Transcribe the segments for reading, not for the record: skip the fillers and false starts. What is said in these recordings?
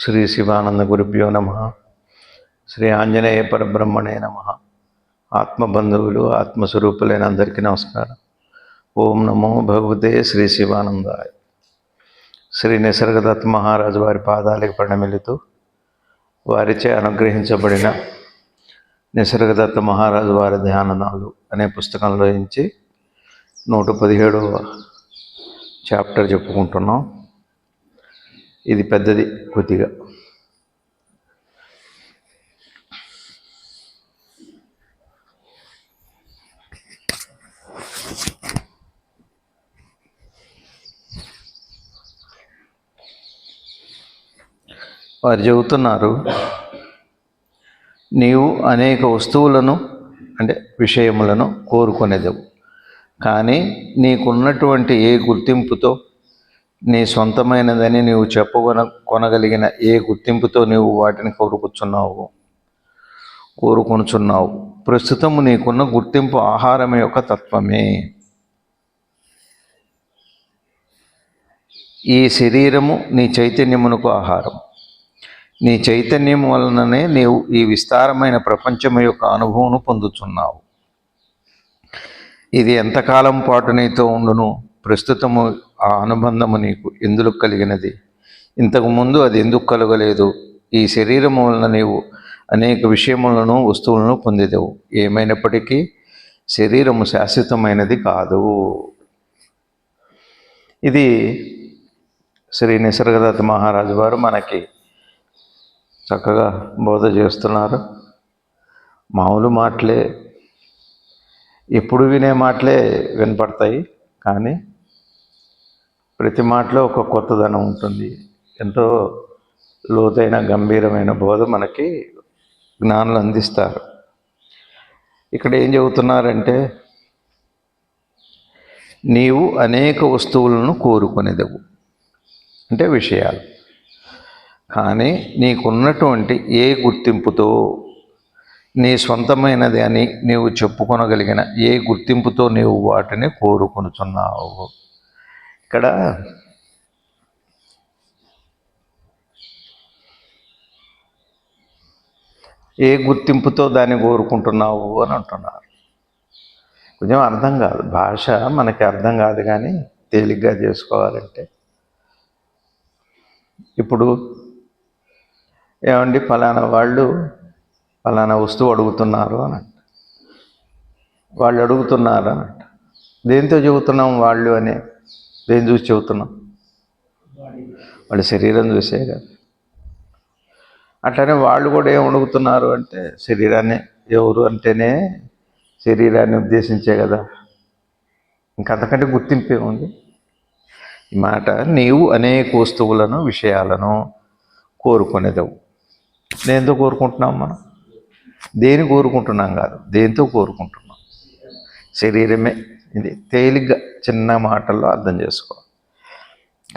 శ్రీ శివానంద గురుభ్యో నమ. శ్రీ ఆంజనేయ పరబ్రహ్మణే నమ. ఆత్మబంధువులు ఆత్మస్వరూపులైన అందరికీ నమస్కారం. ఓం నమో భగవతే శ్రీ శివానందాయ. శ్రీ నిసర్గదత్త మహారాజు వారి పాదాలకు ప్రణమిల్లుతూ వారిచే అనుగ్రహించబడిన నిసర్గదత్త మహారాజు వారి ధ్యాననాలు అనే పుస్తకంలో నుంచి 117వ చాప్టర్ చెప్పుకుంటున్నాం. ఇది పెద్దది కొద్దిగా. వారు చెబుతున్నారు, నీవు అనేక వస్తువులను అంటే విషయములను కోరుకునేదవు, కానీ నీకున్నటువంటి ఏ గుర్తింపుతో నీ సొంతమైనదని నీవు కొనగలిగిన ఏ గుర్తింపుతో నీవు వాటిని కోరుకొనుచున్నావు. ప్రస్తుతము నీకున్న గుర్తింపు ఆహారం యొక్క తత్వమే. ఈ శరీరము నీ చైతన్యమునకు ఆహారం. నీ చైతన్యం వలననే నీవు ఈ విస్తారమైన ప్రపంచం యొక్క అనుభవం పొందుతున్నావు. ఇది ఎంతకాలం పాటు నీతో ఉండును? ప్రస్తుతము ఆ అనుబంధము నీకు ఎందుకు కలిగినది? ఇంతకుముందు అది ఎందుకు కలగలేదు? ఈ శరీరము వలన నీవు అనేక విషయములను వస్తువులను పొందేదవు. ఏమైనప్పటికీ శరీరము శాశ్వతమైనది కాదు. ఇది శ్రీ నిసర్గదత్త మహారాజు వారు మనకి చక్కగా బోధ చేస్తున్నారు. మామూలు మాటలే, ఎప్పుడు వినే మాటలే వినపడతాయి, కానీ ప్రతి మాటలో ఒక కొత్తదనం ఉంటుంది. ఎంతో లోతైన గంభీరమైన బోధ మనకి జ్ఞానులు అందిస్తారు. ఇక్కడ ఏం చెబుతున్నారంటే, నీవు అనేక వస్తువులను కోరుకునేదవు అంటే విషయాలు, కానీ నీకున్నటువంటి ఏ గుర్తింపుతో నీ సొంతమైనది అని నీవు చెప్పుకొనగలిగిన ఏ గుర్తింపుతో నీవు వాటిని కోరుకొనుచున్నావు. ఇక్కడ ఏ గుర్తింపుతో దాన్ని కోరుకుంటున్నావు అని అంటున్నారు. కొంచెం అర్థం కాదు, భాష మనకి అర్థం కాదు, కానీ తేలిగ్గా చేసుకోవాలంటే, ఇప్పుడు ఏమండి ఫలానా వాళ్ళు ఫలానా వస్తువు అడుగుతున్నారు అని అంట. వాళ్ళు అడుగుతున్నారు అని అంట. దేంతో చెబుతున్నాం వాళ్ళు అని? దేని చూసి చెబుతున్నాం? వాళ్ళ శరీరం చూసే కదా. అట్లనే వాళ్ళు కూడా ఏం అడుగుతున్నారు అంటే శరీరాన్ని, ఎవరు అంటేనే శరీరాన్ని ఉద్దేశించే కదా. ఇంకంతకంటే గుర్తింపే ఉంది. ఈ మాట, నీవు అనేక వస్తువులను విషయాలను కోరుకునేదవు. దేంతో కోరుకుంటున్నాం మనం? దేని కోరుకుంటున్నాం కాదు, దేంతో కోరుకుంటున్నాం? శరీరమే. ఇది తేలిగ్గా చిన్న మాటల్లో అర్థం చేసుకో.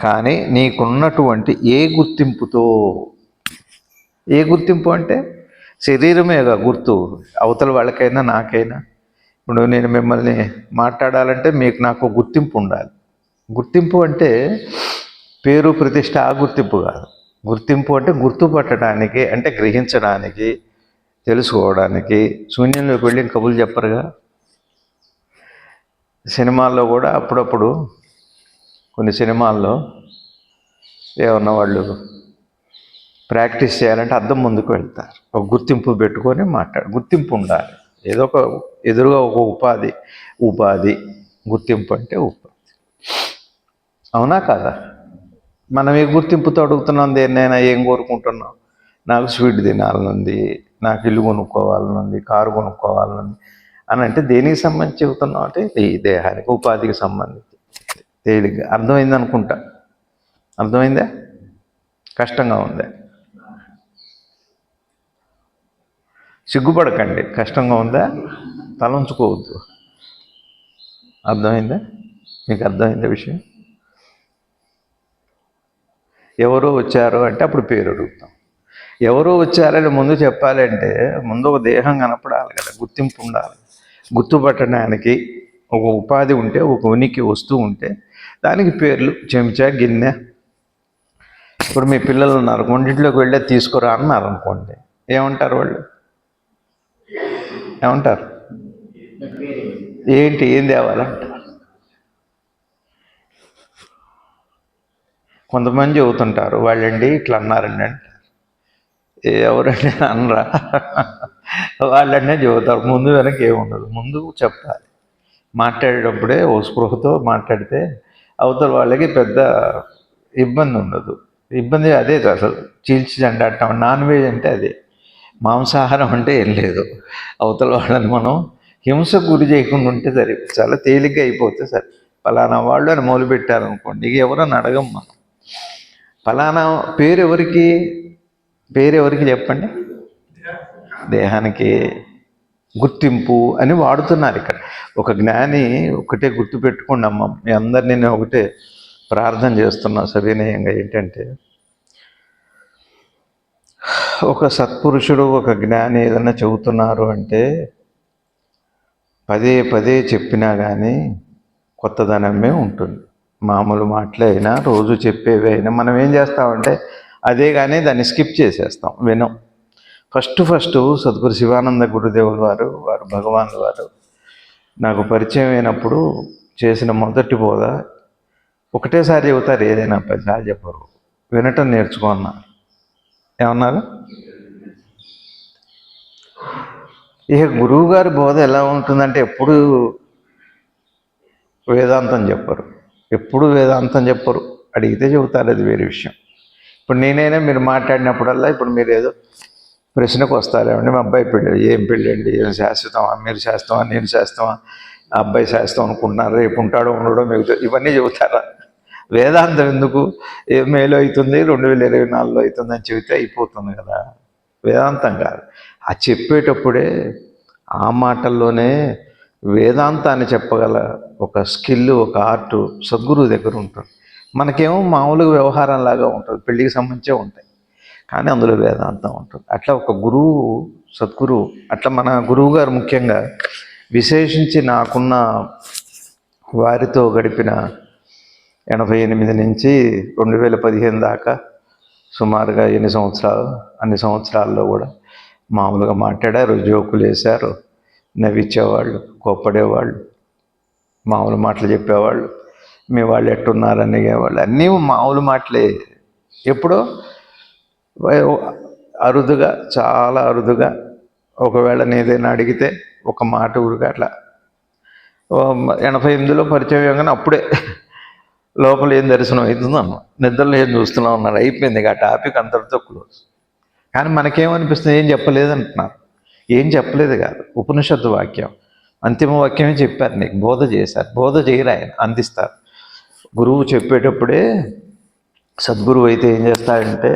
కానీ నీకున్నటువంటి ఏ గుర్తింపుతో, ఏ గుర్తింపు అంటే శరీరమేగా గుర్తు. అవతల వాళ్ళకైనా నాకైనా. ఇప్పుడు నేను మిమ్మల్ని మాట్లాడాలంటే మీకు నాకు గుర్తింపు ఉండాలి. గుర్తింపు అంటే పేరు ప్రతిష్ట, ఆ గుర్తింపు కాదు. గుర్తింపు అంటే గుర్తుపట్టడానికి, అంటే గ్రహించడానికి, తెలుసుకోవడానికి. శూన్యంలోకి వెళ్ళి కబుర్లు చెప్పరుగా. సినిమాల్లో కూడా అప్పుడప్పుడు కొన్ని సినిమాల్లో ఏమన్నా వాళ్ళు ప్రాక్టీస్ చేయాలంటే అద్దం ముందుకు వెళ్తారు. ఒక గుర్తింపు పెట్టుకొని గుర్తింపు ఉండాలి. ఏదో ఒక ఎదురుగా ఒక ఉపాధి గుర్తింపు అంటే ఉపాధి. అవునా కాదా? మనం ఏ గుర్తింపుతో అడుగుతున్నాం దేన్నైనా? ఏం కోరుకుంటున్నాం? నాకు స్వీట్ తినాలనుంది, నాకు ఇల్లు కొనుక్కోవాలనుంది, కారు కొనుక్కోవాలనుంది అని అంటే దేనికి సంబంధించి చెబుతున్నాం అంటే ఈ దేహానికి, ఉపాధికి సంబంధించి. తేలిగ్గా అర్థమైంది అనుకుంటా. అర్థమైందా? కష్టంగా ఉందా? సిగ్గుపడకండి. కష్టంగా ఉందా? తల ఉంచుకోవద్దు. అర్థమైందా? మీకు అర్థమైందా విషయం? ఎవరో వచ్చారు అంటే అప్పుడు పేరు అడుగుతాం. ఎవరో వచ్చారని ముందు చెప్పాలంటే ముందు ఒక దేహం కనపడాలి కదా, గుర్తింపు ఉండాలి. గుర్తుపట్టడానికి ఒక ఉపాధి ఉంటే, ఒక ఉనికి వస్తువు ఉంటే దానికి పేర్లు చెంచా, గిన్నె, ఇప్పుడు మీ పిల్లలు ఉన్నారు, వంటింట్లోకి వెళ్ళే తీసుకురా అన్నారు అనుకోండి, ఏమంటారు వాళ్ళు? ఏమంటారు? ఏంటి, ఏం తేవాలంటారు? కొంతమంది చెబుతుంటారు, వాళ్ళండి ఇట్లా అన్నారండి అంటే, ఎవరండి అనరా? వాళ్ళనే చెబుతారు. ముందు వెనక ఏముండదు, ముందు చెప్పాలి. మాట్లాడేటప్పుడే ఓ స్పృహతో మాట్లాడితే అవతల వాళ్ళకి పెద్ద ఇబ్బంది ఉండదు. ఇబ్బంది అదే అసలు, చీల్చి చెండాడటం. నాన్ వెజ్ అంటే అదే, మాంసాహారం అంటే ఏం లేదు. అవతల వాళ్ళని మనం హింసకు గురి చేయకుండా ఉంటే సరే, చాలా తేలిగ్గా అయిపోతే సరే. ఫలానా వాళ్ళు అని మొదలుపెట్టారనుకోండి, ఇక ఎవరని అడగం మనం. ఫలానా పేరెవరికి చెప్పండి? దేహానికి గుర్తింపు అని వాడుతున్నారు ఇక్కడ. ఒక జ్ఞాని ఒకటే గుర్తుపెట్టుకోండి అమ్మ, మీ అందరినీ నేను ఒకటే ప్రార్థన చేస్తున్నా సవినయంగా. ఏంటంటే, ఒక సత్పురుషుడు, ఒక జ్ఞాని ఏదన్నా చెబుతున్నారు అంటే పదే పదే చెప్పినా కానీ కొత్తదనమే ఉంటుంది. మామూలు మాటలే అయినా, రోజు చెప్పేవి అయినా మనం ఏం చేస్తామంటే అదే కానీ దాన్ని స్కిప్ చేసేస్తాం, వినం. ఫస్ట్ సద్గురు శివానంద గురుదేవులు వారు భగవానులు వారు నాకు పరిచయం అయినప్పుడు చేసిన మొదటి బోధ, ఒకటేసారి చెబుతారు ఏదైనా, 10 సార్లు చెప్పరు. వినటం నేర్చుకున్నారు. ఏమన్నారు? ఇక గురువుగారి బోధ ఎలా ఉంటుందంటే, ఎప్పుడు వేదాంతం చెప్పరు, అడిగితే చెబుతారు, అది వేరే విషయం. ఇప్పుడు నేనైనా మీరు మాట్లాడినప్పుడల్లా, ఇప్పుడు మీరు ఏదో ప్రశ్నకు వస్తారేమండి, మా అబ్బాయి పెళ్ళి, ఏం పెళ్ళి అండి, ఏం శాశ్వతమా, మీరు శాశ్వతమా, నేను శాశ్వతమా, ఆ అబ్బాయి శాశ్వతం అనుకుంటున్నారు, రేపు ఉంటాడో ఉండడో మీకు ఇవన్నీ చెబుతారా? వేదాంతం ఎందుకు? మేలో అవుతుంది, 2024లో అవుతుంది అని చెబితే అయిపోతుంది కదా. వేదాంతం కాదు, ఆ చెప్పేటప్పుడే ఆ మాటల్లోనే వేదాంతాన్ని చెప్పగల ఒక స్కిల్, ఒక ఆర్టు సద్గురువు దగ్గర ఉంటుంది. మనకేమో మామూలుగా వ్యవహారంలాగా ఉంటుంది, పెళ్ళికి సంబంధించే ఉంటాయి, కానీ అందులో వేదాంతం ఉంటుంది. అట్లా ఒక గురువు, సద్గురువు, అట్లా మన గురువు గారు ముఖ్యంగా విశేషించి నాకున్న వారితో గడిపిన 88 నుంచి 2015 దాకా సుమారుగా 8 సంవత్సరాలు, అన్ని సంవత్సరాల్లో కూడా మామూలుగా మాట్లాడారు, జోకులు వేశారు, నవ్వించేవాళ్ళు, కోప్పడేవాళ్ళు, మామూలు మాటలు చెప్పేవాళ్ళు, మీ వాళ్ళు ఎట్టున్నారు అనేవాళ్ళు, అన్నీ మామూలు మాటలే. ఎప్పుడో అరుదుగా, చాలా అరుదుగా, ఒకవేళ నేదైనా అడిగితే ఒక మాట ఊరుగా అట్లా. 88లో పరిచయం కానీ అప్పుడే లోపల ఏం దర్శనం అవుతుందన్న, నిద్రలో ఏం చూస్తున్నాం అన్నారు, అయిపోయింది ఆ టాపిక్ అంతటితో క్లోజ్. కానీ మనకేమనిపిస్తుంది, ఏం చెప్పలేదు అంటున్నారు. ఏం చెప్పలేదు కాదు, ఉపనిషత్తు వాక్యం, అంతిమ వాక్యమే చెప్పారు, నీకు బోధ చేశారు. బోధ చేయరు ఆయన, అందిస్తారు. గురువు చెప్పేటప్పుడే, సద్గురువు అయితే ఏం చేస్తాడంటే,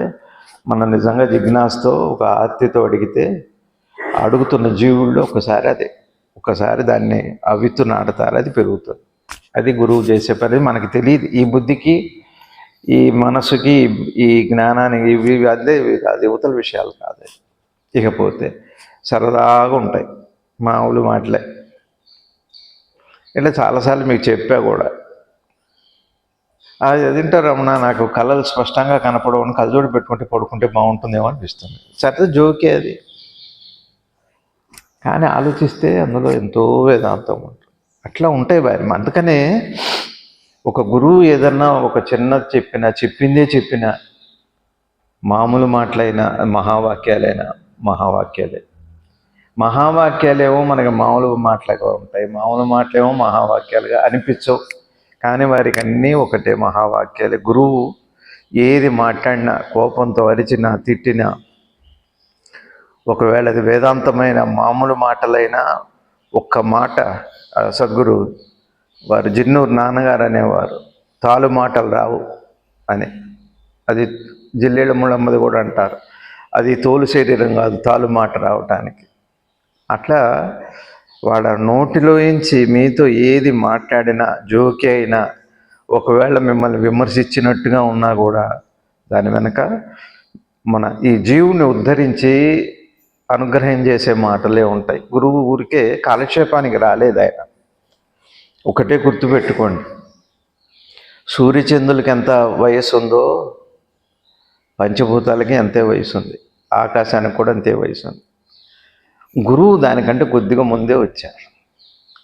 మనం నిజంగా జిజ్ఞాసతో ఒక ఆర్తితో అడిగితే, అడుగుతున్న జీవుల్లో ఒకసారి దాన్ని ఆ విత్తు నాటుతారు, అది పెరుగుతుంది. అది గురువు చేసే పని. మనకి తెలియదు, ఈ బుద్ధికి, ఈ మనసుకి, ఈ జ్ఞానానికి ఇవి అదే కాదు, యువతల విషయాలు కాదు. ఇకపోతే సరదాగా ఉంటాయి, మామూలు మాటలే. ఇట్లా చాలాసార్లు మీకు చెప్పా కూడా. అది తింటారు రమణ, నాకు కళలు స్పష్టంగా కనపడవని కళ్ళజోడు పెట్టుకుంటే పడుకుంటే బాగుంటుందేమో అనిపిస్తుంది. సరే, జోకే అది, కానీ ఆలోచిస్తే అందులో ఎంతో వేదాంతం ఉంటుంది. అట్లా ఉంటాయి వారి. అందుకనే ఒక గురువు ఏదన్నా ఒక చిన్నది చెప్పిందే మామూలు మాటలైనా, మహావాక్యాలేమో మనకి మామూలు మాటలుగా ఉంటాయి, మామూలు మాటలేమో మహావాక్యాలుగా అనిపించవు, కానీ వారికి అన్నీ ఒకటే, మహావాక్యాలే. గురువు ఏది మాట్లాడినా, కోపంతో అరిచినా, తిట్టినా, ఒకవేళ అది వేదాంతమైన మామూలు మాటలైనా, ఒక్క మాట సద్గురు వారు జిన్నూరు నాన్నగారు అనేవారు, తాలు మాటలు రావు అని. అది జిల్లేళ్ళ ముళ్ళమ్మది కూడా అంటారు, అది తోలు శరీరం కాదు, తాలు మాట రావటానికి. అట్లా వాళ్ళ నోటిలోంచి మీతో ఏది మాట్లాడినా, జోకి అయినా, ఒకవేళ మిమ్మల్ని విమర్శించినట్టుగా ఉన్నా కూడా, దాని వెనక మన ఈ జీవుని ఉద్ధరించి అనుగ్రహం చేసే మాటలే ఉంటాయి. గురువు ఊరికే కాలక్షేపానికి రాలేదు ఆయన. ఒకటే గుర్తుపెట్టుకోండి, సూర్యచంద్రులకి ఎంత వయస్సు ఉందో పంచభూతాలకి అంతే వయసు ఉంది, ఆకాశానికి కూడా అంతే వయసు ఉంది. గురువు దానికంటే కొద్దిగా ముందే వచ్చారు.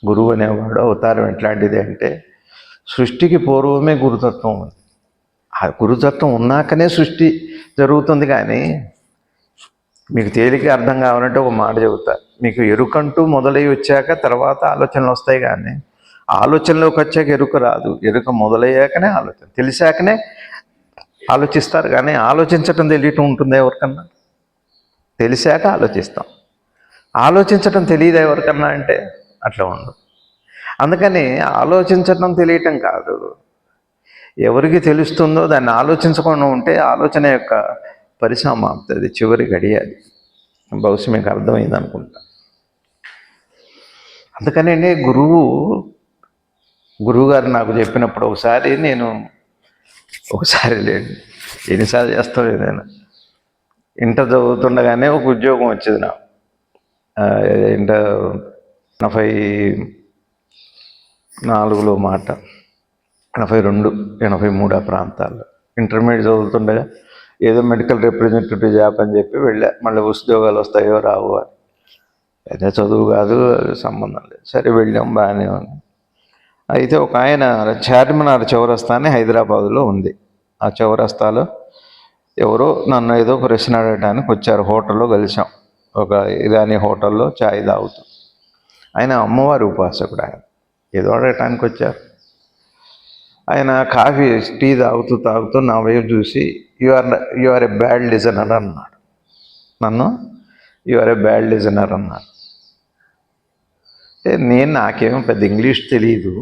గురువు అనేవాడు అవతారం ఎట్లాంటిది అంటే, సృష్టికి పూర్వమే గురుతత్వం ఉంది. ఆ గురుతత్వం ఉన్నాకనే సృష్టి జరుగుతుంది. కానీ మీకు తేలిక అర్థం కావాలంటే ఒక మాట చెబుతా. మీకు ఎరుకంటూ మొదలై వచ్చాక తర్వాత ఆలోచనలు వస్తాయి, కానీ ఆలోచనలోకి వచ్చాక ఎరుక రాదు. ఎరుక మొదలయ్యాకనే ఆలోచన, తెలిసాకనే ఆలోచిస్తారు. కానీ ఆలోచించటం తెలియటం ఉంటుందా ఎవరికన్నా? తెలిసాక ఆలోచిస్తాం. ఆలోచించటం తెలియదా ఎవరికన్నా అంటే అట్లా ఉండదు. అందుకని ఆలోచించటం తెలియటం కాదు, ఎవరికి తెలుస్తుందో దాన్ని ఆలోచించకుండా ఉంటే ఆలోచన యొక్క పరిసమాప్తి, అది చివరి గడియాలి. బహుశా మీకు అర్థమైంది అనుకుంటా. అందుకనే గురువుగారు నాకు చెప్పినప్పుడు ఒకసారి లేండి, ఎన్నిసార్లు చేస్తాను ఏదైనా. ఇంటర్ చదువుతుండగానే ఒక ఉద్యోగం వచ్చింది నాకు. ఇంటర్ 84లో మాట, 82, 83 ఆ ప్రాంతాల్లో. ఇంటర్మీడియట్ చదువుతుండగా ఏదో మెడికల్ రిప్రజెంటేటివ్ జాబ్ అని చెప్పి వెళ్ళా. మళ్ళీ ఉద్యోగాలు వస్తాయో రావు అని. అదే చదువు కాదు, సంబంధం లేదు. సరే వెళ్ళాం, బాగానే ఉంది. అయితే ఒక ఆయన చార్మినార్ చౌరస్తా అని హైదరాబాదులో ఉంది. ఆ చౌరస్తాలో ఎవరో నన్ను ఏదో ప్రశ్న అడగడానికి వచ్చారు. హోటల్లో కలిసాం, ఒక ఇరానీ హోటల్లో ఛాయ్ తాగుతూ. ఆయన అమ్మవారి ఉపాసకుడు. ఆయన ఏదో అడగటానికి వచ్చారు. ఆయన కాఫీ టీ తాగుతూ నా వైపు చూసి you are a bad listener అన్నాడు. నన్ను you are a bad listener అన్నాడు. అంటే నాకేమో పెద్ద ఇంగ్లీష్ తెలియదు.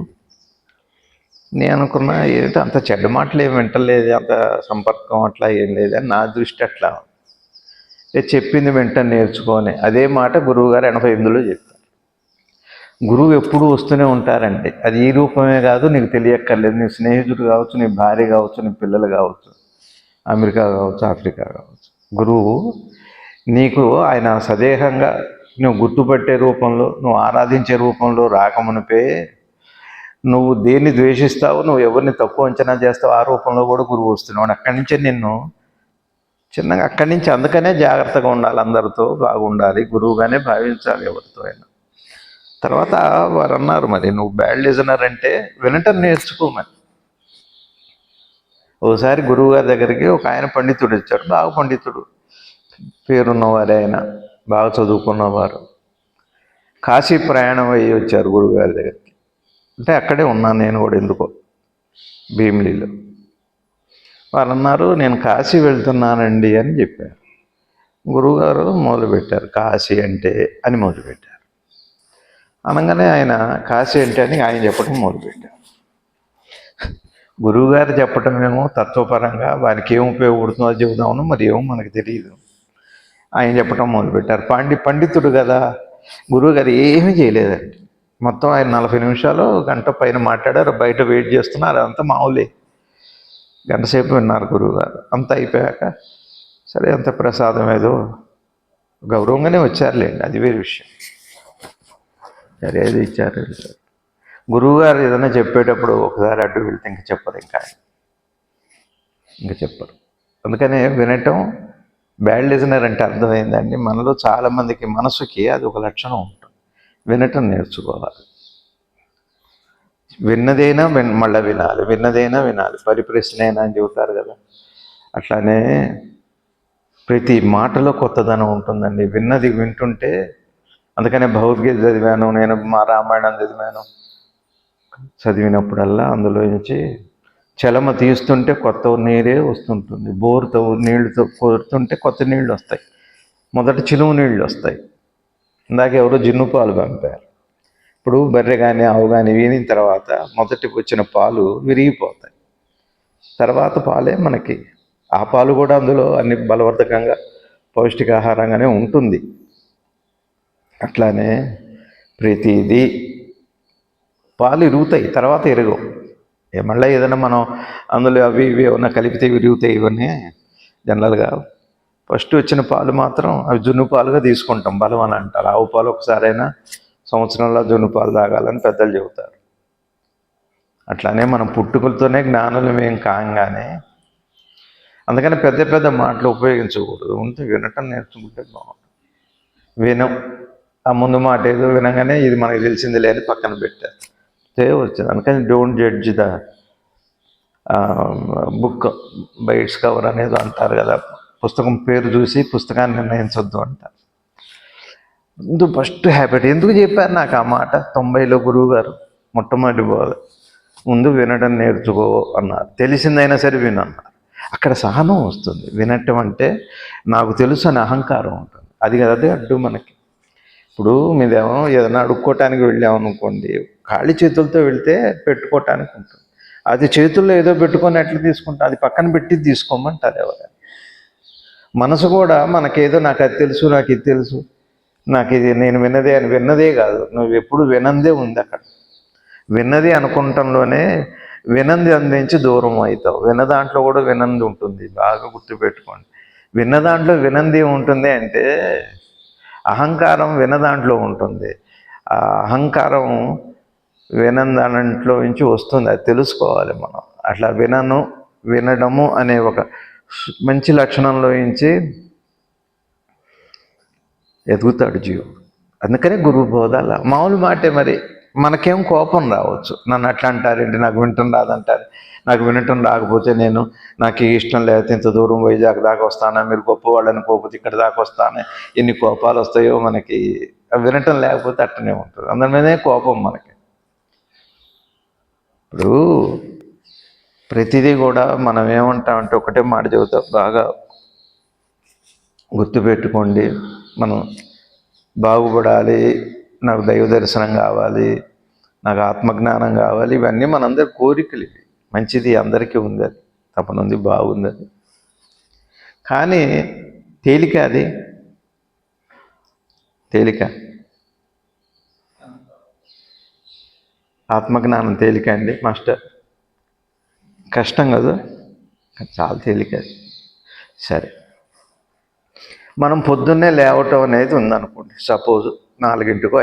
నేను అనుకున్నా ఏంటో అంత చెడ్డ మాటలు ఏమి వింటలేదు, అంత సంపర్కం అట్లా ఏం లేదని నా దృష్టి అట్లా. చెప్పింది వెంటనే నేర్చుకొని అదే మాట గురువుగారు 88లో చెప్తారు. గురువు ఎప్పుడూ వస్తూనే ఉంటారండి. అది ఈ రూపమే కాదు, నీకు తెలియక్కర్లేదు. నీ స్నేహితుడు కావచ్చు, నీ భార్య కావచ్చు, నీ పిల్లలు కావచ్చు, అమెరికా కావచ్చు, ఆఫ్రికా కావచ్చు. గురువు నీకు ఆయన సదేహంగా నువ్వు గుర్తుపట్టే రూపంలో, నువ్వు ఆరాధించే రూపంలో రాకమునిపే నువ్వు దేన్ని ద్వేషిస్తావు, నువ్వు ఎవరిని తక్కువ అంచనా చేస్తావు, ఆ రూపంలో కూడా గురువు వస్తున్నావు. అక్కడి నుంచే నిన్ను చిన్నగా అందుకనే జాగ్రత్తగా ఉండాలి, అందరితో బాగుండాలి, గురువుగానే భావించాలి ఎవరితో అయినా. తర్వాత వారు అన్నారు, మరి నువ్వు బ్యాడ్ లిజనర్ అంటే వినటం నేర్చుకోమని. ఓసారి గురువు గారి దగ్గరికి ఒక ఆయన పండితుడు వచ్చాడు, బాగా పండితుడు, పేరున్నవారే, ఆయన బాగా చదువుకున్నవారు. కాశీ ప్రయాణం అయ్యి వచ్చారు గురువుగారి దగ్గరికి. అంటే అక్కడే ఉన్నాను నేను కూడా, ఎందుకో భీమిలిలో. వాళ్ళు అన్నారు, నేను కాశీ వెళ్తున్నానండి అని చెప్పారు. గురువుగారు మొదలుపెట్టారు, కాశీ అంటే అని మొదలుపెట్టారు. అనగానే ఆయన కాశీ అంటే అని ఆయన చెప్పడం మొదలుపెట్టారు. గురువుగారు చెప్పటమేమో తత్వపరంగా వారికి ఏం ఉపయోగపడుతుందో చెబుదామను, మరి ఏమో మనకు తెలియదు. ఆయన చెప్పటం మొదలుపెట్టారు. పండితుడు కదా, గురువుగారు ఏమీ చేయలేదండి. మొత్తం ఆయన 40 నిమిషాలు, గంట పైన మాట్లాడారు. బయట వెయిట్ చేస్తున్నారు, అదంతా మామూలే. గంట సేపు విన్నారు గురువుగారు. అంతా అయిపోయాక సరే, అంత ప్రసాదం ఏదో గౌరవంగానే వచ్చారులేండి, అది వేరే విషయం. సరే, ఏది ఇచ్చారు. గురువుగారు ఏదైనా చెప్పేటప్పుడు ఒకసారి అడ్డు వెళ్తే ఇంక చెప్పరు, ఇంకా చెప్పరు. అందుకనే వినటం, బ్యాడ్ లిజనర్ అంటే అర్థమైందండి. మనలో చాలామందికి మనసుకి అది ఒక లక్షణం ఉంటుంది, వినటం నేర్చుకోవాలి. విన్నదైనా మళ్ళీ వినాలి, విన్నదైనా వినాలి, పరిప్రశ్నైనా అని చెబుతారు కదా. అట్లానే ప్రతి మాటలో కొత్తదనం ఉంటుందండి, విన్నది వింటుంటే. అందుకనే భగవద్గీత చదివాను నేను, మా రామాయణం చదివినప్పుడల్లా అందులో నుంచి చలమ తీస్తుంటే కొత్త నీరే వస్తుంటుంది, బోరుతో నీళ్లతో కోరుతుంటే కొత్త నీళ్ళు వస్తాయి, మొదట చిలుము నీళ్ళు వస్తాయి. ఇందాక ఎవరో జిన్ను పాలు పంపారు. ఇప్పుడు బర్రె కానీ ఆవు కానీ వీనిన తర్వాత మొదటికి వచ్చిన పాలు విరిగిపోతాయి, తర్వాత పాలే మనకి. ఆ పాలు కూడా అందులో అన్ని బలవర్ధకంగా పౌష్టికాహారంగానే ఉంటుంది. అట్లానే ప్రతిదీ పాలు ఇరుగుతాయి, తర్వాత ఎరగవు. మళ్ళీ ఏదైనా మనం అందులో అవి ఇవి ఏమన్నా కలిపితే విరుగుతాయి. ఇవన్నీ జనరల్గా ఫస్ట్ వచ్చిన పాలు మాత్రం అవి జున్ను పాలుగా తీసుకుంటాం, బలం అని అంటారు. ఆవు పాలు ఒకసారైనా సంవత్సరంలో జున్ను పాలు తాగాలని పెద్దలు చెబుతారు. అట్లానే మనం పుట్టుకలతోనే జ్ఞానులమేం కాగానే అందుకని పెద్ద పెద్ద మాటలు ఉపయోగించకూడదు. ఉంటే వినటం నేర్చుకుంటే బాగుంటుంది. వినం, ఆ ముందు మాట ఏదో వినగానే ఇది మనకు తెలిసింది లేదు పక్కన పెట్టారు చేయవచ్చు. అందుకని don't judge the book by its cover అనేది అంటారు కదా. పుస్తకం పేరు చూసి పుస్తకాన్ని నిర్ణయించొద్దు అంటారు. ముందు ఫస్ట్ హ్యాబిట్ ఎందుకు చెప్పారు నాకు ఆ మాట 90లో గురువు గారు మొట్టమొదటి బోధ, ముందు వినడం నేర్చుకో అన్నారు. తెలిసిందైనా సరే వినన్నారు. అక్కడ సహనం వస్తుంది. వినటం అంటే నాకు తెలుసు అని అహంకారం ఉంటుంది. అది కదా అదే అడ్డు మనకి. ఇప్పుడు మీదేమో ఏదైనా అడుక్కోవటానికి వెళ్ళామనుకోండి, ఖాళీ చేతులతో వెళ్తే పెట్టుకోవటానికి ఉంటుంది. అది చేతుల్లో ఏదో పెట్టుకొని ఎట్లా తీసుకుంటా, అది పక్కన పెట్టి తీసుకోమంటారు ఎవరైనా. మనసు కూడా మనకేదో నాకు అది తెలుసు, నాకు ఇది తెలుసు, నాకు ఇది నేను విన్నదే అని విన్నదే కాదు, నువ్వు ఎప్పుడు వినందే ఉంది అక్కడ. విన్నది అనుకుంటంలోనే వినంది అందించి దూరం అవుతావు. విన్న దాంట్లో కూడా వినంది ఉంటుంది, బాగా గుర్తుపెట్టుకోండి. విన్న దాంట్లో వినంది ఉంటుంది అంటే అహంకారం విన్న దాంట్లో ఉంటుంది. ఆ అహంకారం దాంట్లో నుంచి వస్తుంది, అది తెలుసుకోవాలి మనం. అట్లా వినడము అనే ఒక మంచి లక్షణంలో నుంచి ఎదుగుతాడు జీవుడు. అందుకనే గురువు బోధాల మామూలు మాటే. మరి మనకేం కోపం రావచ్చు, నన్ను అట్లా అంటారేంటి, నాకు వినటం రాదంటారు. నాకు వినటం రాకపోతే నాకు ఇష్టం లేకపోతే ఇంత దూరం వైజాగ్ దాకా వస్తానా, మీరు గొప్పవాళ్ళని పోకపోతే ఇక్కడ దాకా వస్తానే, ఎన్ని కోపాలు వస్తాయో మనకి. వినటం లేకపోతే అట్టనే ఉంటుంది, అందరి మీదే కోపం మనకి. ఇప్పుడు ప్రతిదీ కూడా మనం ఏమంటామంటే ఒకటే మాట చెబుతాం, బాగా గుర్తుపెట్టుకోండి. మనం బాగుపడాలి, నాకు దైవ దర్శనం కావాలి, నాకు ఆత్మజ్ఞానం కావాలి, ఇవన్నీ మనందరి కోరికలు. ఇవి మంచిది, అందరికీ ఉంది, అది తపనుంది, బాగుంది అది. కానీ తేలిక, అది తేలిక. ఆత్మజ్ఞానం తేలిక అండి మాస్టర్? కష్టం కదా, చాలా తేలిక. సరే, మనం పొద్దున్నే లేవటం అనేది ఉందనుకోండి. సపోజ్ 4ంటికో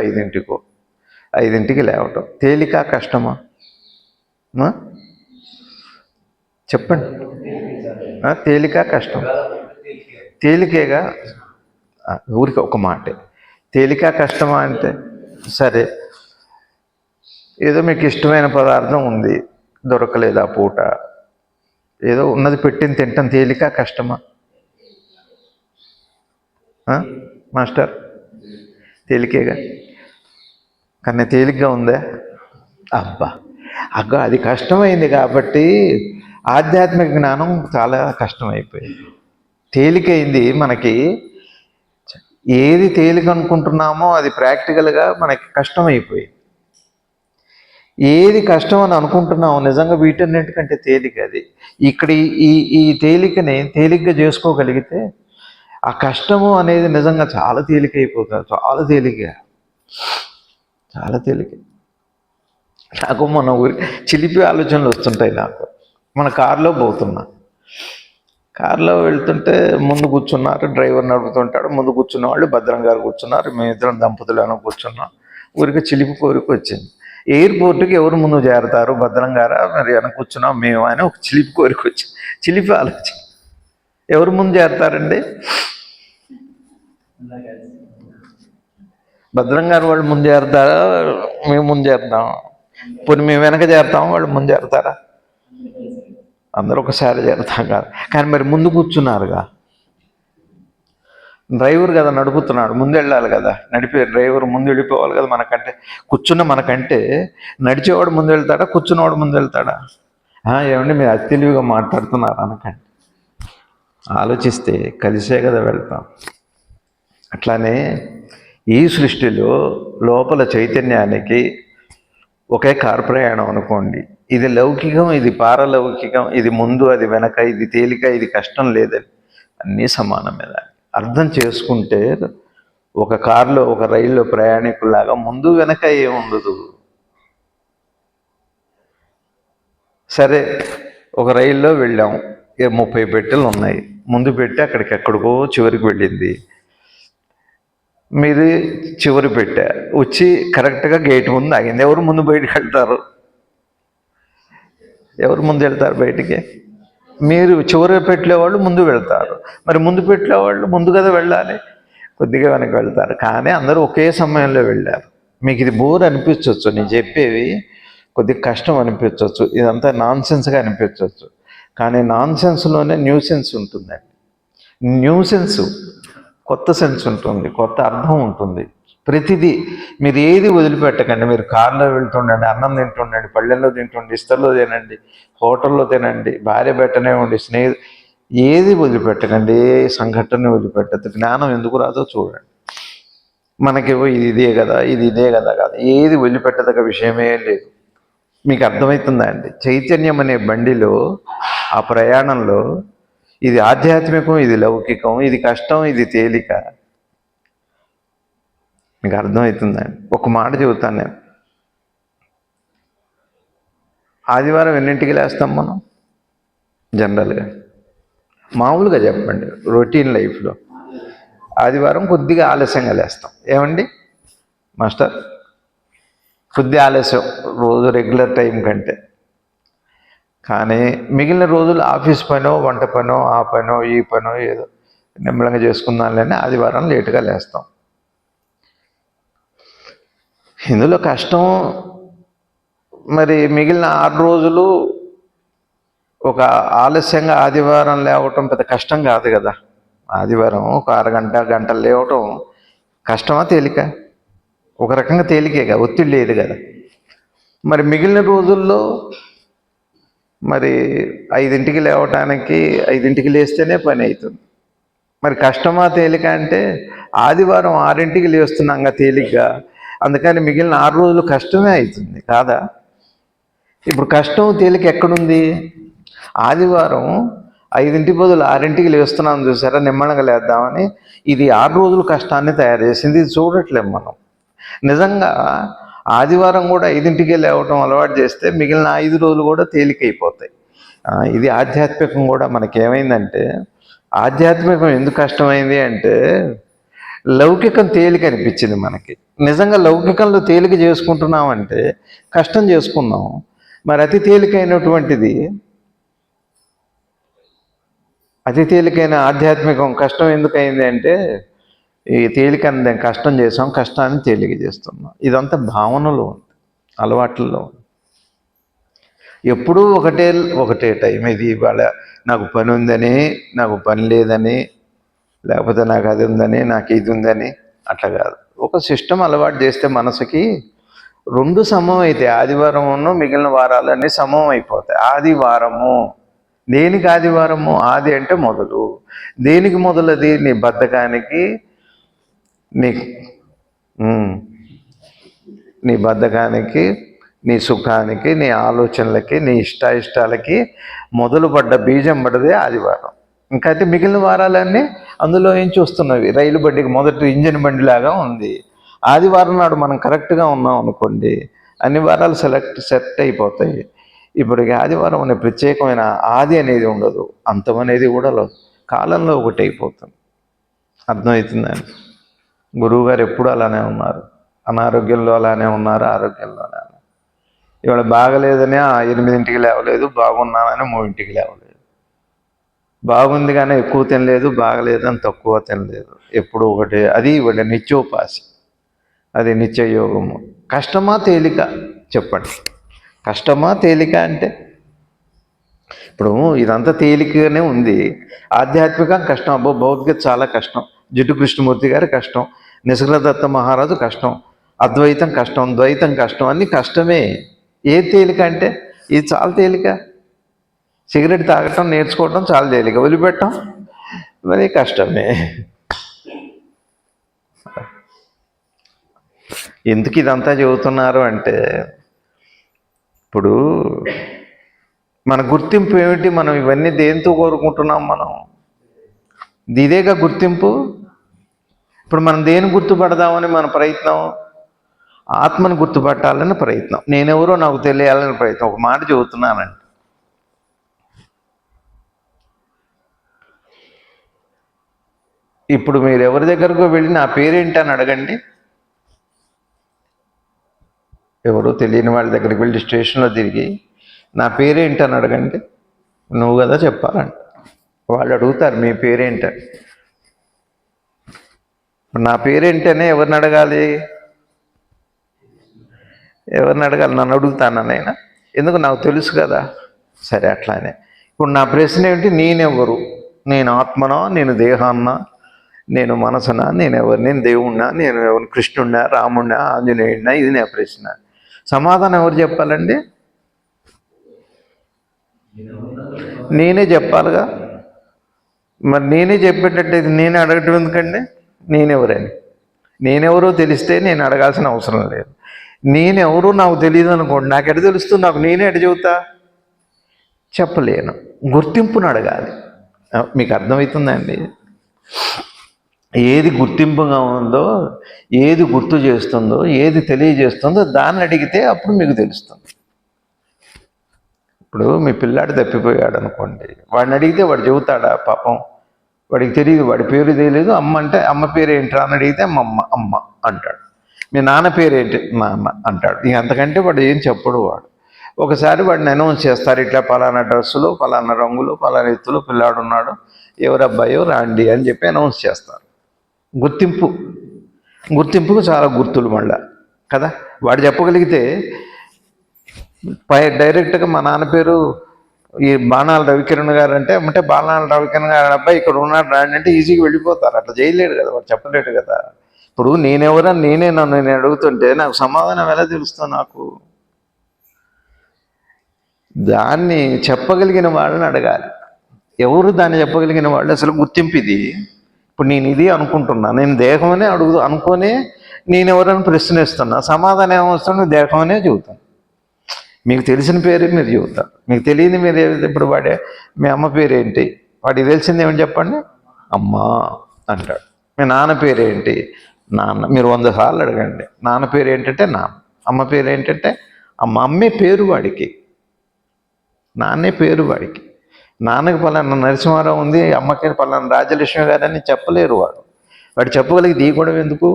5ంటికి లేవటం తేలిక కష్టమా? చెప్పండి. తేలిక కష్టం? తేలికేగా. ఊరికి ఒక మాటే. తేలిక కష్టమా అంటే, సరే ఏదో మీకు ఇష్టమైన పదార్థం ఉంది, దొరకలేదు ఆ పూట, ఏదో ఉన్నది పెట్టింది తింటాం, తేలిక కష్టమా మాస్టర్? తేలికేగా. కానీ తేలిగ్గా ఉందా? అబ్బా, అది కష్టమైంది కాబట్టి ఆధ్యాత్మిక జ్ఞానం చాలా కష్టమైపోయింది. తేలికైంది మనకి. ఏది తేలిక అనుకుంటున్నామో అది ప్రాక్టికల్గా మనకి కష్టమైపోయింది. ఏది కష్టం అని అనుకుంటున్నామో నిజంగా వీటన్నిటికంటే తేలిక అది. ఇక్కడ ఈ తేలికని తేలిగ్గా చేసుకోగలిగితే ఆ కష్టము అనేది నిజంగా చాలా తేలికైపోతుంది. చాలా తేలిక. నాకు మన ఊరికి చిలిపి ఆలోచనలు వస్తుంటాయి నాకు. మన కారులో వెళ్తుంటే ముందు కూర్చున్నారు, డ్రైవర్ నడుపుతుంటాడు, ముందు కూర్చున్న వాళ్ళు భద్రం గారు కూర్చున్నారు, మేమిద్దరం దంపతులను కూర్చున్నాం. ఊరికి చిలిపి కోరిక వచ్చింది, ఎయిర్పోర్ట్కి ఎవరు ముందు చేరతారు, భద్రం గారా మరి వెనక కూర్చున్నాం మేము అని ఒక చిలిపి కోరిక వచ్చింది. చిలిపి ఆలోచన. ఎవరు ముందు చేరతారండి? భద్రం గారు వాళ్ళు ముందు చేరతారా, మేము ముందు చేరుతాం? పోనీ మేము వెనక చేరుతాం, వాళ్ళు ముందు చేరతారా? అందరూ ఒకసారి చేరుతాం కాదు. కానీ మరి ముందు కూర్చున్నారుగా, డ్రైవర్ కదా నడుపుతున్నాడు, ముందు వెళ్ళాలి కదా. నడిపే డ్రైవర్ ముందు వెళ్ళిపోవాలి కదా. మనకంటే నడిచేవాడు ముందు వెళ్తాడా, కూర్చున్నవాడు ముందు వెళ్తాడా? ఏమండి మీరు అతి తెలివిగా మాట్లాడుతున్నారు అనకండి. ఆలోచిస్తే కలిసే కదా వెళ్తాం. అట్లానే ఈ సృష్టిలో లోపల చైతన్యానికి ఒకే కారు ప్రయాణం అనుకోండి. ఇది లౌకికం, ఇది పారలౌకికం, ఇది ముందు, అది వెనక, ఇది తేలిక, ఇది కష్టం లేదని అన్నీ సమానమే. అర్థం చేసుకుంటే ఒక కారులో, ఒక రైల్లో ప్రయాణికుల్లాగా ముందు వెనక ఏముండదు. సరే, ఒక రైల్లో వెళ్ళాం, 30 పెట్టెలు ఉన్నాయి. ముందు పెట్టి ఎక్కడికో చివరికి వెళ్ళింది. మీరు చివరి పెట్టా వచ్చి కరెక్ట్గా గేట్ ముందు ఆగింది. ఎవరు ముందు బయటికి వెళ్తారు? ఎవరు ముందు వెళ్తారు బయటికి? మీరు చివరి పెట్టేవాళ్ళు ముందు వెళ్తారు. మరి ముందు పెట్టేవాళ్ళు ముందు కదా వెళ్ళాలి, కొద్దిగా వెనక్కి వెళ్తారు. కానీ అందరూ ఒకే సమయంలో వెళ్ళారు. మీకు ఇది బోర్ అనిపించవచ్చు, నేను చెప్పేవి కొద్దిగా కష్టం అనిపించవచ్చు, ఇదంతా నాన్ సెన్స్గా అనిపించవచ్చు. కానీ నాన్ సెన్స్లోనే న్యూ సెన్స్ ఉంటుందండి. న్యూ సెన్స్, కొత్త సెన్స్ ఉంటుంది, కొత్త అర్థం ఉంటుంది. ప్రతిదీ మీరు ఏది వదిలిపెట్టకండి. మీరు కార్లో వెళ్తుండండి, అన్నం తింటుండండి, పళ్ళెల్లో తింటుండండి, ఇస్తర్లో తినండి, హోటల్లో తినండి, భార్య పెట్టనే ఉండి, ఏది వదిలిపెట్టకండి. ఏ సంఘటన వదిలిపెట్టద్దు. జ్ఞానం ఎందుకు రాదో చూడండి. మనకేవో ఇది ఇదే కదా, ఇది ఇదే కదా కాదు, ఏది వదిలిపెట్టదగ్గ విషయమే లేదు. మీకు అర్థమవుతుందా అండి? చైతన్యం అనే బండిలో, ఆ ప్రయాణంలో ఇది ఆధ్యాత్మికం, ఇది లౌకికం, ఇది కష్టం, ఇది తేలిక. మీకు అర్థమవుతుందండి? ఒక మాట చెబుతాను నేను. ఆదివారం ఎన్నింటికి లేస్తాం మనం జనరల్గా? మామూలుగా చెప్పండి, రొటీన్ లైఫ్లో ఆదివారం కొద్దిగా ఆలస్యంగా లేస్తాం. ఏమండి మాస్టర్? కొద్ది ఆలస్యం రోజు రెగ్యులర్ టైం కంటే. కానీ మిగిలిన రోజులు ఆఫీస్ పనో, వంట పనో, ఆ పనో, ఈ పనో ఏదో నిమ్మలంగా చేసుకుందాంలేని ఆదివారం లేటుగా లేస్తాం. ఇందులో కష్టం మరి మిగిలిన 6 రోజులు ఒక ఆలస్యంగా ఆదివారం లేవటం పెద్ద కష్టం కాదు కదా. ఆదివారం ఒక అరగంట, గంటలు లేవటం కష్టమా తేలిక? ఒక రకంగా తేలికేగా, ఒత్తిడి లేదు కదా. మరి మిగిలిన రోజుల్లో మరి 5ంటికి లేవటానికి 5ంటికి లేస్తేనే పని అవుతుంది. మరి కష్టమా తేలిక అంటే ఆదివారం 6ంటికి లేస్తున్నాంగా తేలిగ్గా, అందుకని మిగిలిన 6 రోజులు కష్టమే అవుతుంది కాదా? ఇప్పుడు కష్టం తేలిక ఎక్కడుంది? ఆదివారం 5ంటి బదులు 6ంటికి లేస్తున్నాం చూసారా, నిమ్మళంగా లేద్దామని. ఇది 6 రోజులు కష్టాన్ని తయారు చేసింది. ఇది చూడట్లేం మనం. నిజంగా ఆదివారం కూడా 5ంటికే లేవటం అలవాటు చేస్తే మిగిలిన 5 రోజులు కూడా తేలికైపోతాయి. ఇది ఆధ్యాత్మికం కూడా మనకేమైందంటే, ఆధ్యాత్మికం ఎందుకు కష్టమైంది అంటే లౌకికం తేలిక అనిపించింది మనకి. నిజంగా లౌకికంలో తేలిక చేసుకుంటున్నామంటే కష్టం చేసుకున్నాం. మరి అతి తేలికైన ఆధ్యాత్మికం కష్టం ఎందుకైంది అంటే, ఈ తేలికని కష్టం చేసాం, కష్టాన్ని తేలిక చేస్తున్నాం. ఇదంతా భావనలో ఉంది, అలవాట్లలో ఉంది. ఎప్పుడూ ఒకటే టైం. ఇది ఇవాళ నాకు పని ఉందని, నాకు పని లేదని, లేకపోతే నాకు అది ఉందని, నాకు ఇది ఉందని అట్లా కాదు. ఒక సిస్టమ్ అలవాటు చేస్తే మనసుకి 2 సమం అయితే ఆదివారమును మిగిలిన వారాలన్నీ సమం అయిపోతాయి. ఆదివారము దేనికి? ఆదివారము ఆది అంటే మొదలు. దేనికి మొదలది? నీ బద్ధకానికి, నీ నీ బద్ధకానికి, నీ సుఖానికి, నీ ఆలోచనలకి, నీ ఇష్టాలకి మొదలు పడ్డ బీజం పడ్డదే ఆదివారం. ఇంకైతే మిగిలిన వారాలన్నీ అందులో ఏం చూస్తున్నవి. రైలు బండికి మొదటి ఇంజిన్ బండిలాగా ఉంది. ఆదివారం నాడు మనం కరెక్ట్గా ఉన్నాం అనుకోండి, అన్ని వారాలు సెట్ అయిపోతాయి. ఇప్పుడు ఆదివారం అనే ప్రత్యేకమైన ఆది అనేది ఉండదు, అంతం అనేది కూడా లేదు. కాలంలో ఒకటి అయిపోతుంది. అర్థమవుతుందండి? గురువుగారు ఎప్పుడు అలానే ఉన్నారు, అనారోగ్యంలో అలానే ఉన్నారు, ఆరోగ్యంలో అలానే. ఇవాళ బాగలేదని 8ంటికి లేవలేదు, బాగున్నానని 3ంటికి లేవలేదు. బాగుంది కానీ ఎక్కువ తినలేదు, బాగలేదని తక్కువ తినలేదు. ఎప్పుడు ఒకటి. అది ఇవ్వండి నిత్యోపాసి, అది నిత్యయోగము. కష్టమా తేలిక చెప్పండి? కష్టమా తేలిక అంటే ఇప్పుడు ఇదంతా తేలికగానే ఉంది. ఆధ్యాత్మికం కష్టం. అబ్బో భౌతికత చాలా కష్టం. జిడ్డు కృష్ణమూర్తి గారి కష్టం, నిసర్గదత్త మహారాజు కష్టం, అద్వైతం కష్టం, ద్వైతం కష్టం, అన్నీ కష్టమే. ఏ తేలిక అంటే ఇది చాలా తేలిక. సిగరెట్ తాగటం నేర్చుకోవటం చాలా తేలిక, వదిలిపెట్టడం మరి కష్టమే. ఎందుకు ఇదంతా చెబుతున్నారు అంటే, ఇప్పుడు మన గుర్తింపు ఏమిటి? మనం ఇవన్నీ దేంతో కోరుకుంటున్నాం? మనం ఇదేగా గుర్తింపు. ఇప్పుడు మనం దేని గుర్తుపడదామని మన ప్రయత్నం? ఆత్మను గుర్తుపట్టాలని ప్రయత్నం, నేనెవరో నాకు తెలియాలని ప్రయత్నం. ఒక మాట చెబుతున్నానండి, ఇప్పుడు మీరు ఎవరి దగ్గరకు వెళ్ళి నా పేరేంటి అని అడగండి. ఎవరో తెలియని వాళ్ళ దగ్గరికి వెళ్ళి స్టేషన్లో తిరిగి నా పేరేంటి అని అడగండి, నువ్వు కదా చెప్పాలంట. వాళ్ళు అడుగుతారు మీ పేరేంటని. నా పేరేంటనే ఎవరిని అడగాలి? ఎవరిని అడగాలి? నన్ను అడుగుతాను నేను. ఎందుకు? నాకు తెలుసు కదా. సరే, అట్లానే ఇప్పుడు నా ప్రశ్న ఏమిటి? నేనెవరు? నేను ఆత్మనా? నేను దేహాన్నా? నేను మనసునా? నేను ఎవరు? నేను దేవుణ్ణా? నేను ఎవరు? కృష్ణుడినా, రాముడినా, ఆంజనేయుడినా? ఇది నా ప్రశ్న. సమాధానం ఎవరు చెప్పాలండి? నేనే చెప్పాలిగా. మరి నేనే చెప్పేటట్టు ఇది నేనే అడగటం ఎందుకండి? నేనెవరని? నేనెవరో తెలిస్తే నేను అడగాల్సిన అవసరం లేదు. నేనెవరో నాకు తెలియదు అనుకోండి, నాకు ఎడ తెలుస్తుంది? నాకు నేనే ఎడ చెబుతా? చెప్పలేను. గుర్తింపును అడగాలి. మీకు అర్థమవుతుందండి? ఏది గుర్తింపుగా ఉందో, ఏది గుర్తు చేస్తుందో, ఏది తెలియజేస్తుందో దాన్ని అడిగితే అప్పుడు మీకు తెలుస్తుంది. ఇప్పుడు మీ పిల్లాడు తప్పిపోయాడు అనుకోండి, వాడిని అడిగితే వాడు చెబుతాడా? పాపం వాడికి తెలియదు, వాడి పేరు తెలియదు. అమ్మ అంటే అమ్మ పేరు ఏంట్రా అని అడిగితే అమ్మ అంటాడు. మీ నాన్న పేరేంటి? నాన్న అంటాడు. ఇక అంతకంటే వాడు ఏం చెప్పడు. వాడు ఒకసారి వాడిని అనౌన్స్ చేస్తారు, ఇట్లా పలానా డ్రెస్సులో, పలానా రంగులో, పలానా ఎత్తులో పిల్లాడు ఉన్నాడు, ఎవరు అబ్బాయో రాండి అని చెప్పి అనౌన్స్ చేస్తారు. గుర్తింపుకు చాలా గుర్తులు మళ్ళా కదా. వాడు చెప్పగలిగితే డైరెక్ట్గా మా నాన్న పేరు ఈ బాణాల రవికిరణ్ గారు అంటే బాణాల రవికిరణ్ గారు అబ్బాయి ఇక్కడ ఉన్నాడు రాండి అంటే ఈజీగా వెళ్ళిపోతారు. అట్లా చేయలేడు కదా, వాడు చెప్పలేడు కదా. ఇప్పుడు నేనెవరని నన్ను నేను అడుగుతుంటే నాకు సమాధానం ఎలా తెలుస్తుంది? నాకు దాన్ని చెప్పగలిగిన వాళ్ళని అడగాలి. ఎవరు దాన్ని చెప్పగలిగిన వాళ్ళు? అసలు గుర్తింపు ఇది. ఇప్పుడు నేను ఇది అనుకుంటున్నా, నేను దేహమనే అనుకోనే నేనెవరని ప్రశ్నిస్తున్నా. సమాధానం ఏమొస్తున్నా? దేహమనే చెబుతాను. మీకు తెలిసిన పేరు మీరు చెబుతారు, మీకు తెలియని మీరు ఇప్పుడు వాడే మీ అమ్మ పేరేంటి? వాడికి తెలిసింది ఏమని చెప్పండి? అమ్మ అంటాడు. మీ నాన్న పేరేంటి? నాన్న. మీరు 100 సార్లు అడగండి, నాన్న పేరు ఏంటంటే నాన్న, అమ్మ పేరు ఏంటంటే అమ్మ. అమ్మే పేరు వాడికి, నాన్నే పేరు వాడికి. నాన్నకి పలానా నరసింహారావు ఉంది, అమ్మకి పలానా రాజలక్ష్మి గారని చెప్పలేరు. వాడు చెప్పగలిగి కూడా ఎందుకు?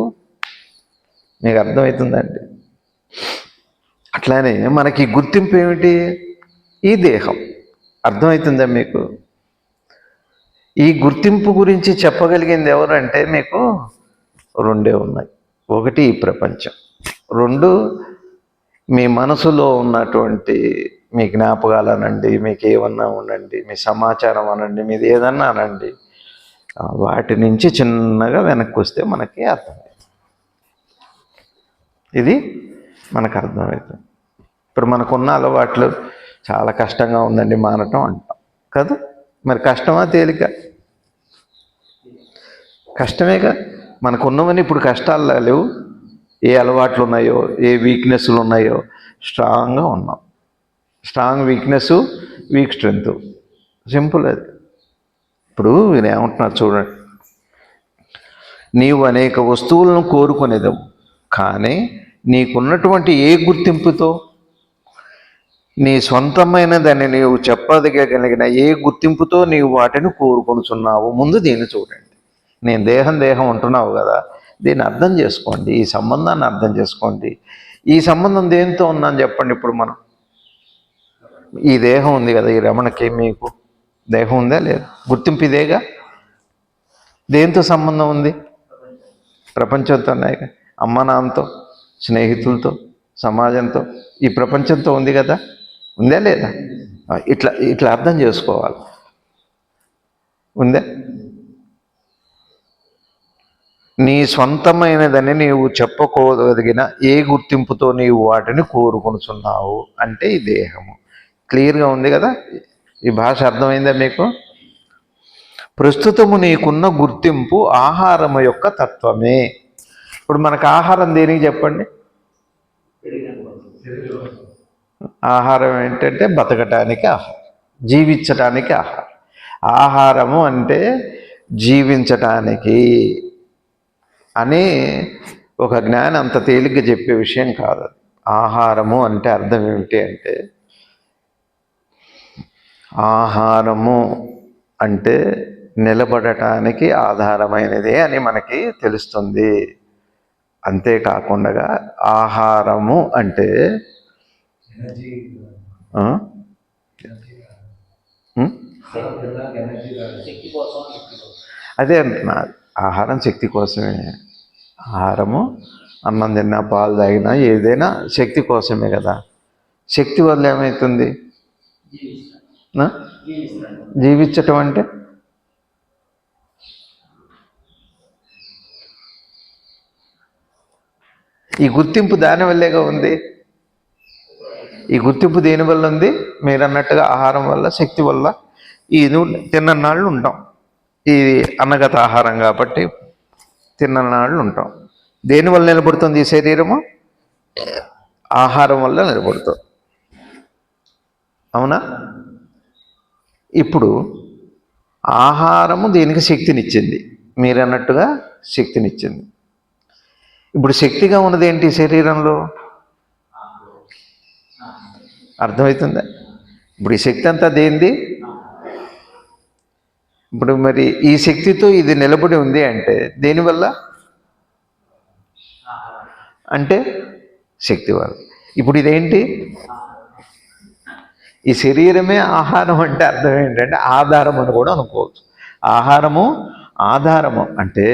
మీకు అర్థమవుతుందండి? అట్లానే మనకి గుర్తింపు ఏమిటి? ఈ దేహం. అర్థమవుతుందా మీకు? ఈ గుర్తింపు గురించి చెప్పగలిగింది ఎవరంటే మీకు 2 ఉన్నాయి. ఒకటి ఈ ప్రపంచం, 2 మీ మనసులో ఉన్నటువంటి మీ జ్ఞాపకాలు అనండి, మీకు ఏమన్నా ఉండండి, మీ సమాచారం అనండి, మీది ఏదన్నా అనండి, వాటి నుంచి చిన్నగా వెనక్కి వస్తే మనకి అర్థమవుతుంది. ఇది మనకు అర్థమవుతుంది. ఇప్పుడు మనకున్న అలవాట్లు చాలా కష్టంగా ఉందండి మానటం అంటాం కదా. మరి కష్టమా తేలిక? కష్టమేగా. మనకున్నవని ఇప్పుడు కష్టాలు లేవు. ఏ అలవాట్లు ఉన్నాయో, ఏ వీక్నెస్లు ఉన్నాయో స్ట్రాంగ్గా ఉన్నాం. Strong weakness, week strength. Simple అది. ఇప్పుడు మీరు ఏమంటున్నారు చూడండి, నీవు అనేక వస్తువులను కోరుకునేదవు, కానీ నీకున్నటువంటి ఏ గుర్తింపుతో, నీ సొంతమైనదని నీవు చెప్పదగలిగిన ఏ గుర్తింపుతో నీవు వాటిని కోరుకొనుచున్నావు? ముందు దీన్ని చూడండి. నేను దేహం అంటున్నావు కదా, దీన్ని అర్థం చేసుకోండి, ఈ సంబంధాన్ని అర్థం చేసుకోండి. ఈ సంబంధం దేంతో ఉందని చెప్పండి. ఇప్పుడు మనం ఈ దేహం ఉంది కదా, ఈ రమణకి మీకు దేహం ఉందా లేదా? గుర్తింపు ఇదేగా. దేంతో సంబంధం ఉంది? ప్రపంచంతో ఉన్నాయిగా. అమ్మ నాన్నతో, స్నేహితులతో, సమాజంతో, ఈ ప్రపంచంతో ఉంది కదా. ఉందా లేదా? ఇట్లా అర్థం చేసుకోవాలి. ఉందా? నీ సొంతమైనదని నీవు చెప్పుకోదగిన ఏ గుర్తింపుతో నీవు వాటిని కోరుకొనుచున్నావు అంటే ఈ దేహము. క్లియర్గా ఉంది కదా. ఈ భాష అర్థమైందా మీకు? ప్రస్తుతము నీకున్న గుర్తింపు ఆహారము యొక్క తత్వమే. ఇప్పుడు మనకు ఆహారం దేనికి చెప్పండి? ఆహారం ఏంటంటే బతకటానికి ఆహారం, జీవించటానికి ఆహారం. ఆహారము అంటే జీవించటానికి అని ఒక జ్ఞానం అంత తేలిగ్గా చెప్పే విషయం కాదు. ఆహారము అంటే అర్థం ఏమిటి అంటే, ఆహారము అంటే నిలబడటానికి ఆధారమైనదే అని మనకి తెలుస్తుంది. అంతేకాకుండా ఆహారము అంటే శక్తి కోసం అదే అంటున్నా, ఆహారం శక్తి కోసమే. ఆహారము అన్నం తిన్నా పాలు తాగినా ఏదైనా శక్తి కోసమే కదా. శక్తి వల్ల ఏమవుతుంది? జీవించటం అంటే ఈ గుర్తింపు దానివల్లేగా ఉంది. ఈ గుర్తింపు దేనివల్ల ఉంది? మీరు అన్నట్టుగా ఆహారం వల్ల, శక్తి వల్ల. ఈ తిన్ననాళ్ళు ఉంటాం, ఇది అన్నగత ఆహారం కాబట్టి తిన్ననాళ్ళు ఉంటాం. దేనివల్ల నిలబడుతుంది ఈ శరీరము? ఆహారం వల్ల నిలబడుతుంది. అవునా? ఇప్పుడు ఆహారము దీనికి శక్తినిచ్చింది, మీరు అన్నట్టుగా శక్తినిచ్చింది. ఇప్పుడు శక్తిగా ఉన్నది ఏంటి శరీరంలో? అర్థమవుతుందా? ఇప్పుడు ఈ శక్తి అంతా దేంది? ఇప్పుడు మరి ఈ శక్తితో ఇది నిలబడి ఉంది అంటే దేనివల్ల? అంటే శక్తి వల్ల. ఇప్పుడు ఇదేంటి? ఈ శరీరమే ఆహారం అంటే అర్థం ఏంటంటే ఆధారం అని కూడా అనుకోవచ్చు. ఆహారము ఆధారము అంటే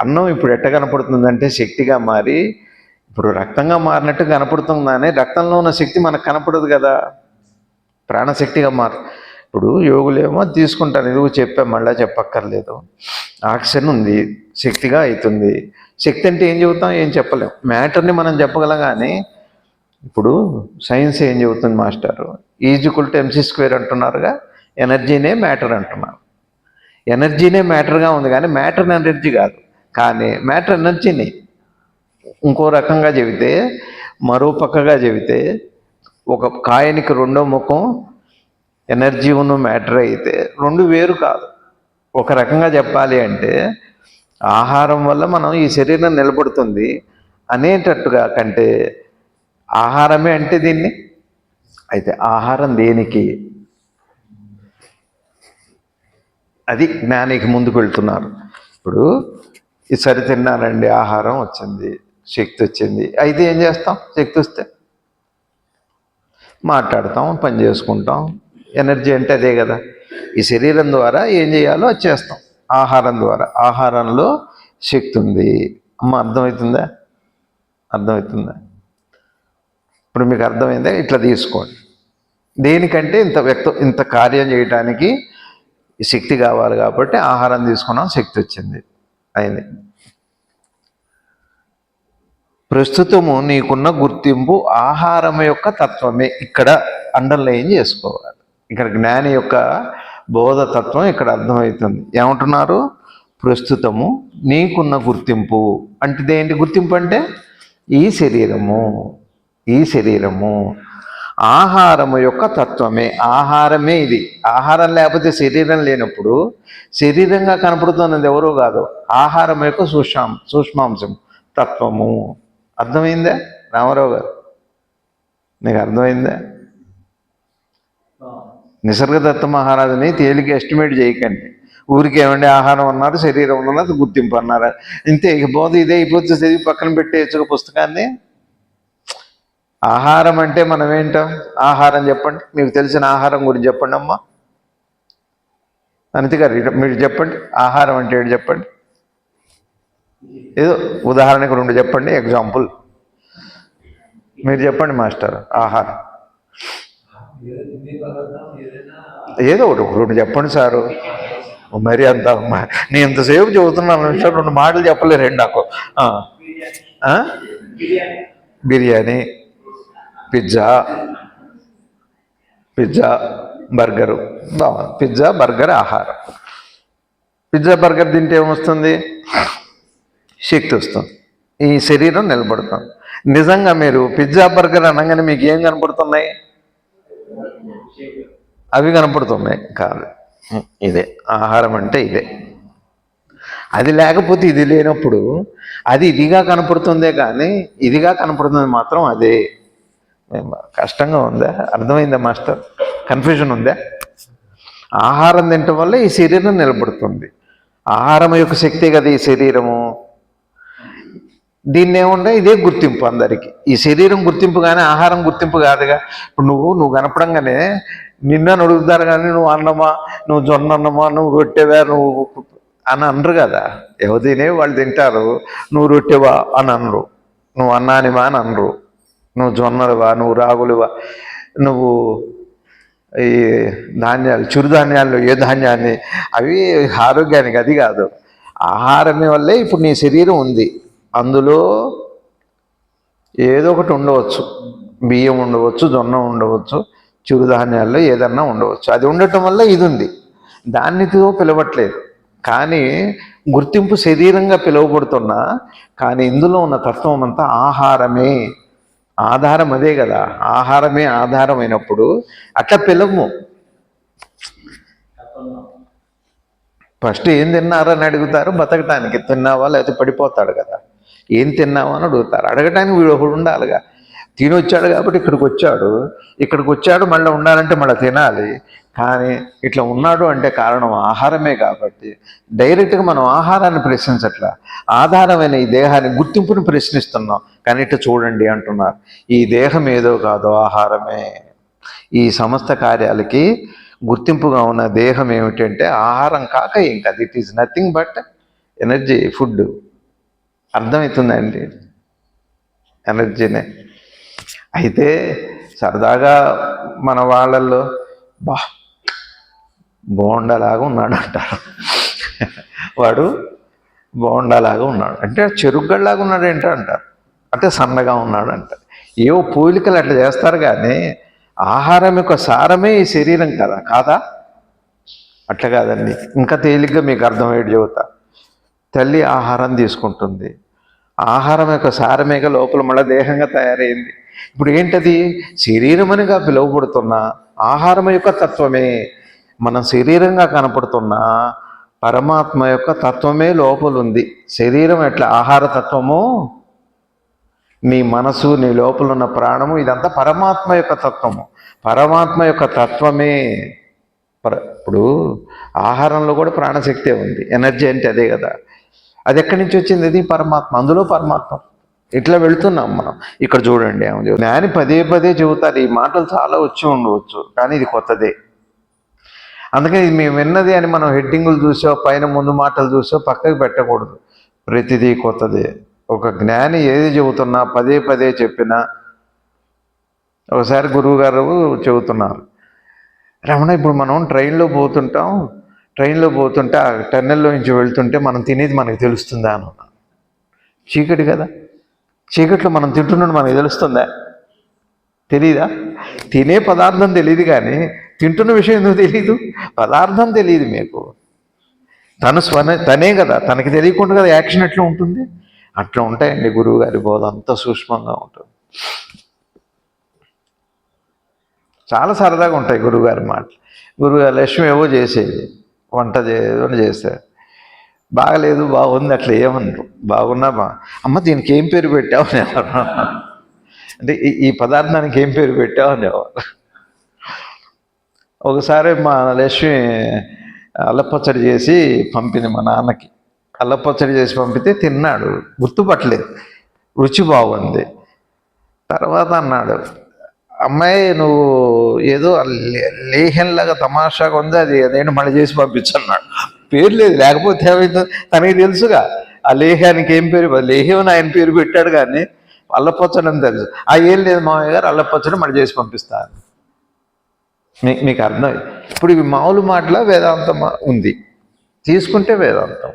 అన్నం ఇప్పుడు ఎట్ట కనపడుతుందంటే శక్తిగా మారి ఇప్పుడు రక్తంగా మారినట్టు కనపడుతుందని, రక్తంలో ఉన్న శక్తి మనకు కనపడదు కదా, ప్రాణశక్తిగా మారు. ఇప్పుడు యోగులేమో తీసుకుంటారు, ఇదిగో చెప్పా, మళ్ళీ చెప్పక్కర్లేదు. ఆక్సిజన్ ఉంది, శక్తిగా అవుతుంది. శక్తి అంటే ఏం చెబుతాం? ఏం చెప్పలేం. మ్యాటర్ని మనం చెప్పగలం కానీ ఇప్పుడు సైన్స్ ఏం చెబుతుంది మాస్టారు? ఈజ్ఈక్వల్ టు MC² అంటున్నారుగా, ఎనర్జీనే మ్యాటర్ అంటున్నారు. ఎనర్జీనే మ్యాటర్గా ఉంది కానీ మ్యాటర్ ఎనర్జీ కాదు. కానీ మ్యాటర్ ఎనర్జీని ఇంకో రకంగా చెబితే, మరో పక్కగా చెబితే, ఒక కాయనికి రెండో ముఖం ఎనర్జీ ఉన్న మ్యాటర్ అయితే రెండు వేరు కాదు. ఒక రకంగా చెప్పాలి అంటే ఆహారం వల్ల మనం ఈ శరీరం నిలబడుతుంది అనేటట్టుగా కంటే ఆహారమే అంటే దీన్ని. అయితే ఆహారం దేనికి? అది జ్ఞానికి ముందుకు వెళ్తున్నారు. ఇప్పుడు ఈ సరి తిన్నారండి, ఆహారం వచ్చింది, శక్తి వచ్చింది. అయితే ఏం చేస్తాం? శక్తి వస్తే మాట్లాడతాం, పని చేసుకుంటాం. ఎనర్జీ అంటే అదే కదా. ఈ శరీరం ద్వారా ఏం చేయాలో అది చేస్తాం. ఆహారం ద్వారా, ఆహారంలో శక్తి ఉంది. అమ్మ అర్థమవుతుందా? అర్థమవుతుందా? ఇప్పుడు మీకు అర్థమైందా? ఇట్లా తీసుకోండి. దేనికంటే ఇంత కార్యం చేయడానికి శక్తి కావాలి కాబట్టి ఆహారం తీసుకున్నాం, శక్తి వచ్చింది, అయింది. ప్రస్తుతము నీకున్న గుర్తింపు ఆహారం యొక్క తత్వమే. ఇక్కడ అండర్లైన్ చేసుకోవాలి. ఇక్కడ జ్ఞాని యొక్క బోధతత్వం ఇక్కడ అర్థమవుతుంది. ఏమంటున్నారు? ప్రస్తుతము నీకున్న గుర్తింపు అంటే ఏంటి? గుర్తింపు అంటే ఈ శరీరము, ఈ శరీరము ఆహారము యొక్క తత్వమే. ఆహారమే ఇది. ఆహారం లేకపోతే శరీరం లేనప్పుడు శరీరంగా కనపడుతున్నది ఎవరో కాదు, ఆహారం యొక్క సూక్ష్మాంశం, తత్వము. అర్థమైందా రామారావు గారు? నీకు అర్థమైందా? నిసర్గదత్త మహారాజుని తేలిక ఎస్టిమేట్ చేయకండి. ఊరికి ఏమండి ఆహారం అన్నారు, శరీరం ఉన్నది, గుర్తింపు అన్నారు, ఇంతే. ఇక బోధ ఇదే అయిపోతే చదివి పక్కన పెట్టేయచ్చు పుస్తకాన్ని. ఆహారం అంటే మనం ఏంటాం? ఆహారం చెప్పండి, మీకు తెలిసిన ఆహారం గురించి చెప్పండి అమ్మా. అనిత గారు మీరు చెప్పండి, ఆహారం అంటే ఏంటి చెప్పండి. ఏదో ఉదాహరణకు రెండు చెప్పండి, ఎగ్జాంపుల్ మీరు చెప్పండి మాస్టర్. ఆహారం ఏదో ఒకటి రెండు చెప్పండి సారు. మరి అంత నేను ఇంతసేపు చెబుతున్నాను, నిమిషాలు రెండు మాటలు చెప్పలేరండి నాకు. Biryani, pizza, burger. బాగుంది. పిజ్జా, బర్గర్ ఆహారం. పిజ్జా, బర్గర్ తింటే ఏమొస్తుంది? శక్తి వస్తుంది, ఈ శరీరం నిలబడుతుంది. నిజంగా మీరు పిజ్జా, బర్గర్ అనగానే మీకు ఏం కనపడుతున్నాయి? అవి కనపడుతున్నాయి కాదు. ఇదే ఆహారం అంటే ఇదే. అది లేకపోతే ఇది లేనప్పుడు అది ఇదిగా కనపడుతుందే కానీ ఇదిగా కనపడుతుంది మాత్రం అదే. కష్టంగా ఉందా? అర్థమైందా మాస్టర్? కన్ఫ్యూజన్ ఉందా? ఆహారం తినటం వల్ల ఈ శరీరం నిలబడుతుంది. ఆహారం యొక్క శక్తే కదా ఈ శరీరము. దీన్ని ఏముండే ఇదే గుర్తింపు అందరికీ. ఈ శరీరం గుర్తింపు కానీ ఆహారం గుర్తింపు కాదుగా. ఇప్పుడు నువ్వు కనపడంగానే నిన్నను అడుగుతారు కానీ నువ్వు అన్నమా, నువ్వు జొన్న అన్నమా, నువ్వు రొట్టెవా, నువ్వు అని అనరు కదా. ఎవరు తినే వాళ్ళు తింటారు. నువ్వు రొట్టెవా అని అనరు, నువ్వు అన్నానివా అని అనరు, నువ్వు జొన్నలువా, నువ్వు రాగులువా, నువ్వు ఈ ధాన్యాలు చిరుధాన్యాలు ఏ ధాన్యాన్ని, అవి ఆరోగ్యానికి అది కాదు. ఆహారమే వల్లే ఇప్పుడు నీ శరీరం ఉంది. అందులో ఏదో ఒకటి ఉండవచ్చు, బియ్యం ఉండవచ్చు, జొన్న ఉండవచ్చు, చిరుధాన్యాల్లో ఏదన్నా ఉండవచ్చు. అది ఉండటం వల్ల ఇది ఉంది, దానితో పిలవట్లేదు. కానీ గుర్తింపు శరీరంగా పిలువబడుతున్నా, కానీ ఇందులో ఉన్న తత్వం అంతా ఆహారమే. ఆధారం అదే కదా, ఆహారమే ఆధారమైనప్పుడు అట్లా పిలవము. ఫస్ట్ ఏం తిన్నారని అడుగుతారు, బతకటానికి. తిన్నావా లేకపోతే పడిపోతాడు కదా. ఏం తిన్నావా అని అడుగుతారు. అడగటానికి వీడు ఒకడు ఉండాలిగా. తినొచ్చాడు కాబట్టి ఇక్కడికి వచ్చాడు మళ్ళీ ఉండాలంటే మళ్ళీ తినాలి. కానీ ఇట్లా ఉన్నాడు అంటే కారణం ఆహారమే. కాబట్టి డైరెక్ట్గా మనం ఆహారాన్ని ప్రశ్నించట్లా, ఆధారమైన ఈ దేహాన్ని గుర్తింపుని ప్రశ్నిస్తున్నాం. కానీ ఇట్లా చూడండి అంటున్నారు, ఈ దేహం ఏదో కాదు, ఆహారమే. ఈ సమస్త కార్యాలకి గుర్తింపుగా ఉన్న దేహం ఏమిటంటే ఆహారం కాక ఏం కాదు. It is nothing but energy, food. అర్థమవుతుందండి, ఎనర్జీనే. అయితే సరదాగా మన వాళ్ళల్లో బోండాలాగా ఉన్నాడు అంటారు. వాడు బోండాలాగా ఉన్నాడు అంటే చెరుగ్గడ్లాగా ఉన్నాడు ఏంటో అంటారు, అంటే సన్నగా ఉన్నాడు అంటారు. ఏవో పోలికలు అట్లా చేస్తారు. కానీ ఆహారం యొక్క సారమే ఈ శరీరం కదా, కాదా? అట్లా కాదండి. ఇంకా తేలిగ్గా మీకు అర్థమయ్యేది చెబుతా. తల్లి ఆహారం తీసుకుంటుంది, ఆహారం యొక్క సారమేగా లోపల మళ్ళీ దేహంగా తయారైంది. ఇప్పుడు ఏంటది? శరీరం అనిగా పిలువబడుతున్న ఆహారం యొక్క తత్వమే. మనం శరీరంగా కనపడుతున్న పరమాత్మ యొక్క తత్వమే లోపల ఉంది. శరీరం ఎట్లా ఆహార తత్వము, నీ మనసు, నీ లోపల ఉన్న ప్రాణము, ఇదంతా పరమాత్మ యొక్క తత్వము. పరమాత్మ యొక్క తత్వమే. ఇప్పుడు ఆహారంలో కూడా ప్రాణశక్తే ఉంది. ఎనర్జీ అంటే అదే కదా. అది ఎక్కడి నుంచి వచ్చింది? అది పరమాత్మ. అందులో పరమాత్మ. ఇట్లా వెళుతున్నాం మనం. ఇక్కడ చూడండి, జ్ఞాని పదే పదే చెబుతారు. ఈ మాటలు చాలా వచ్చి ఉండవచ్చు, కానీ ఇది కొత్తదే. అందుకని ఇది మేము విన్నది అని మనం హెడ్డింగులు చూసో, పైన ముందు మాటలు చూసో పక్కకి పెట్టకూడదు. ప్రతిదీ కొత్తదే. ఒక జ్ఞాని ఏది చెబుతున్నా, పదే పదే చెప్పినా. ఒకసారి గురువుగారు చెబుతున్నారు, రమణ, ఇప్పుడు మనం ట్రైన్లో పోతుంటే ఆ టన్నెల్లో నుంచి వెళ్తుంటే మనం తినేది మనకు తెలుస్తుందా అని. చీకటి కదా, చీకట్లో మనం తింటున్నట్టు మనకు తెలుస్తుందా? తెలీదా? తినే పదార్థం తెలియదు, కానీ తింటున్న విషయం ఎందుకు తెలీదు? పదార్థం తెలియదు మీకు. తనే కదా, తనకి తెలియకుండా కదా యాక్షన్ ఎట్లా ఉంటుంది. అట్లా ఉంటాయండి గురువు గారి బోధ, అంత సూక్ష్మంగా ఉంటుంది. చాలా సరదాగా ఉంటాయి గురువుగారి మాటలు. గురువుగారు లక్ష్మి ఏవో చేసేది, వంట చేస్తారు. బాగలేదు, బాగుంది అట్లా ఏమన్నారు. బాగున్నా అమ్మ దీనికి ఏం పేరు పెట్టావు అనేవారు. అంటే ఈ పదార్థానికి ఏం పేరు పెట్టావు అనేవారు. ఒకసారి మా లక్ష్మి అల్లపచ్చడి చేసి పంపింది మా నాన్నకి. అల్లపచ్చడి చేసి పంపితే తిన్నాడు, గుర్తుపట్టలేదు, రుచి బాగుంది. తర్వాత అన్నాడు, అమ్మాయి నువ్వు ఏదో లేహ్యంలాగా తమాషాగా ఉంది, అదేంటి మళ్ళీ చేసి పంపించన్నాడు. పేరు లేదు, లేకపోతే ఏమైందో తనకి తెలుసుగా. ఆ లేహ్యానికి ఏం పేరు, లేహ్యం ఆయన పేరు పెట్టాడు, కానీ అల్లపచ్చడి అని తెలుసు. ఏం లేదు మామయ్య గారు, అల్లపచ్చడి మళ్ళీ చేసి పంపిస్తాను. మీకు అర్థం. ఇప్పుడు ఇవి మామూలు మాటల వేదాంతం ఉంది, తీసుకుంటే వేదాంతం.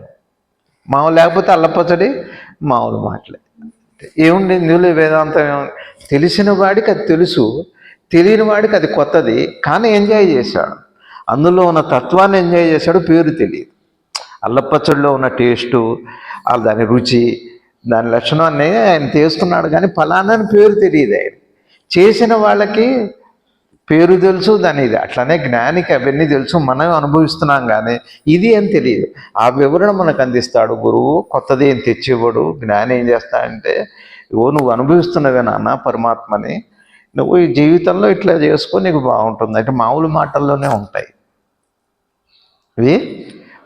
మామూలు లేకపోతే అల్లపచ్చడి మామూలు మాటలే. ఏముంది ఇందులో వేదాంతం? తెలిసిన వాడికి అది తెలుసు, తెలియని వాడికి అది కొత్తది, కానీ ఎంజాయ్ చేశాడు. అందులో ఉన్న తత్వాన్ని ఎంజాయ్ చేశాడు, పేరు తెలియదు. అల్లపచ్చడిలో ఉన్న టేస్టు, దాని రుచి, దాని లక్షణాన్ని ఆయన తీసుకున్నాడు, కానీ ఫలానాని పేరు తెలియదు. ఆయన చేసిన వాళ్ళకి పేరు తెలుసు, దాని ఇది. అట్లానే జ్ఞానికి అవన్నీ తెలుసు, మనం అనుభవిస్తున్నాం, కానీ ఇది ఏం తెలియదు. ఆ వివరణ మనకు అందిస్తాడు గురువు. కొత్తది ఏం తెచ్చివ్వడు. జ్ఞాని ఏం చేస్తాడంటే, నువ్వు అనుభవిస్తున్నవే నాన్న పరమాత్మని, నువ్వు ఈ జీవితంలో ఇట్లా చేసుకో, నీకు బాగుంటుంది అంటే మామూలు మాటల్లోనే ఉంటాయి. ఇవి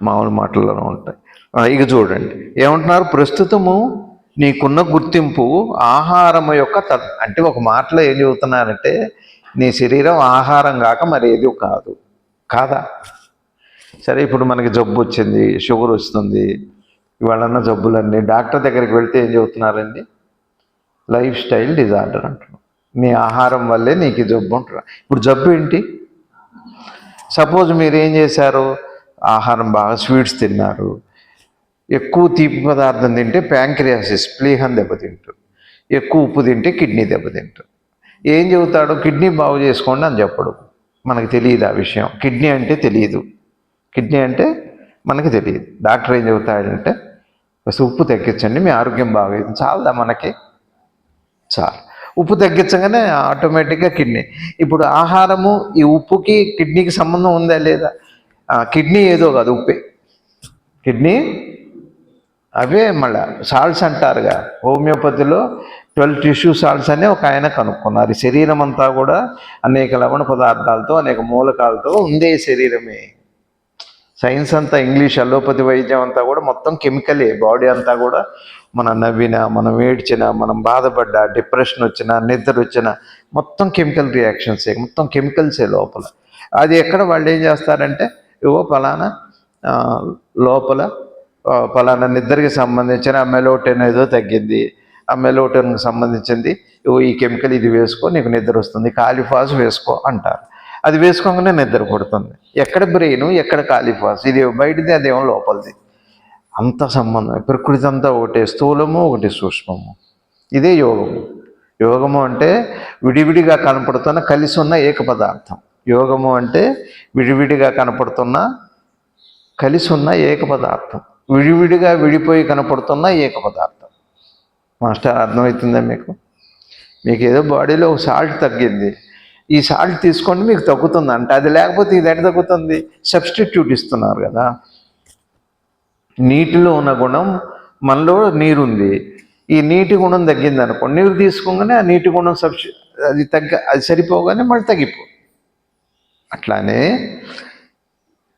మామూలు మాటల్లోనే ఉంటాయి. ఇక చూడండి ఏమంటున్నారు, ప్రస్తుతము నీకున్న గుర్తింపు ఆహారము యొక్క అంటే ఒక మాటలో ఏం చెబుతున్నారంటే, నీ శరీరం ఆహారం కాక మరేది కాదు, కాదా? సరే, ఇప్పుడు మనకి జబ్బు వచ్చింది, షుగర్ వస్తుంది, ఇవాళన్న జబ్బులన్నీ డాక్టర్ దగ్గరికి వెళ్తే ఏం చెబుతున్నారండి? లైఫ్ స్టైల్ డిజార్డర్ అంటున్నాం. నీ ఆహారం వల్లే నీకు జబ్బు అంటున్నా. ఇప్పుడు జబ్బు ఏంటి? సపోజ్ మీరు ఏం చేశారు, ఆహారం బాగా స్వీట్స్ తిన్నారు, ఎక్కువ తీపి పదార్థం తింటే ప్యాంక్రియాసిస్ ప్లీహం దెబ్బతింటుంది, ఎక్కువ ఉప్పు తింటే కిడ్నీ దెబ్బతింటుంది. ఏం చెబుతాడు? కిడ్నీ బాగు చేసుకోండి అని చెప్పడు. మనకు తెలియదు ఆ విషయం. కిడ్నీ అంటే తెలియదు, కిడ్నీ అంటే మనకి తెలియదు. డాక్టర్ ఏం చెబుతాడంటే ఉప్పు తగ్గించండి, మీ ఆరోగ్యం బాగైంది. చాలదా మనకి? చాలు. ఉప్పు తగ్గించగానే ఆటోమేటిక్గా కిడ్నీ. ఇప్పుడు ఆహారము ఈ ఉప్పుకి కిడ్నీకి సంబంధం ఉందా లేదా? కిడ్నీ ఏదో కాదు, ఉప్పే కిడ్నీ. అవే మళ్ళా సాల్ట్స్ అంటారుగా, హోమియోపతిలో 12 టిష్యూ సాల్ట్స్ అని ఒక ఆయన కనుక్కున్నారు. శరీరం అంతా కూడా అనేక లవణ పదార్థాలతో, అనేక మూలకాలతో ఉండే శరీరమే. సైన్స్ అంతా, ఇంగ్లీష్ అలోపతి వైద్యం అంతా కూడా మొత్తం కెమికలే. బాడీ అంతా కూడా మనం నవ్వినా, మనం ఏడ్చినా, మనం బాధపడ్డా, డిప్రెషన్ వచ్చినా, నిద్ర వచ్చినా మొత్తం కెమికల్ రియాక్షన్సే, మొత్తం కెమికల్సే లోపల. అది ఎక్కడ వాళ్ళు ఏం చేస్తారంటే, ఇవో ఫలానా లోపల ఫలానా నిద్రకి సంబంధించిన మెలోటోన్ ఏదో తగ్గింది, ఆ మెలోటోన్కి సంబంధించింది ఈ కెమికల్ ఇది వేసుకో నీకు నిద్ర వస్తుంది, కాలిఫాస్ వేసుకో అంటారు. అది వేసుకోగానే నిద్ర పడుతుంది. ఎక్కడ బ్రెయిన్, ఎక్కడ కాలిఫాస్? ఇది బయటిది, అదేమో లోపలిది. అంత సంబంధం. ప్రకృతి అంతా ఒకటే, స్థూలము ఒకటి సూక్ష్మము. ఇదే యోగము. యోగము అంటే విడివిడిగా కనపడుతున్న కలిసి ఉన్న ఏక పదార్థం. యోగము అంటే విడివిడిగా కనపడుతున్న కలిసి ఉన్న ఏక పదార్థం, విడివిడిగా విడిపోయి కనపడుతున్న ఏక పదార్థం. మాస్టర్, అర్థమవుతుందా మీకు? మీకు ఏదో బాడీలో సాల్ట్ తగ్గింది, ఈ సాల్ట్ తీసుకోండి మీకు తగ్గుతుంది అంటే, అది లేకపోతే ఇది ఎక్కడ తగ్గుతుంది? సబ్స్టిట్యూట్ ఇస్తున్నారు కదా. నీటిలో ఉన్న గుణం, మనలో నీరుంది, ఈ నీటి గుణం తగ్గింది అనుకోండి, నీరు తీసుకోగానే ఆ నీటి గుణం అది సరిపోగానే మళ్ళీ తగ్గిపో. అట్లానే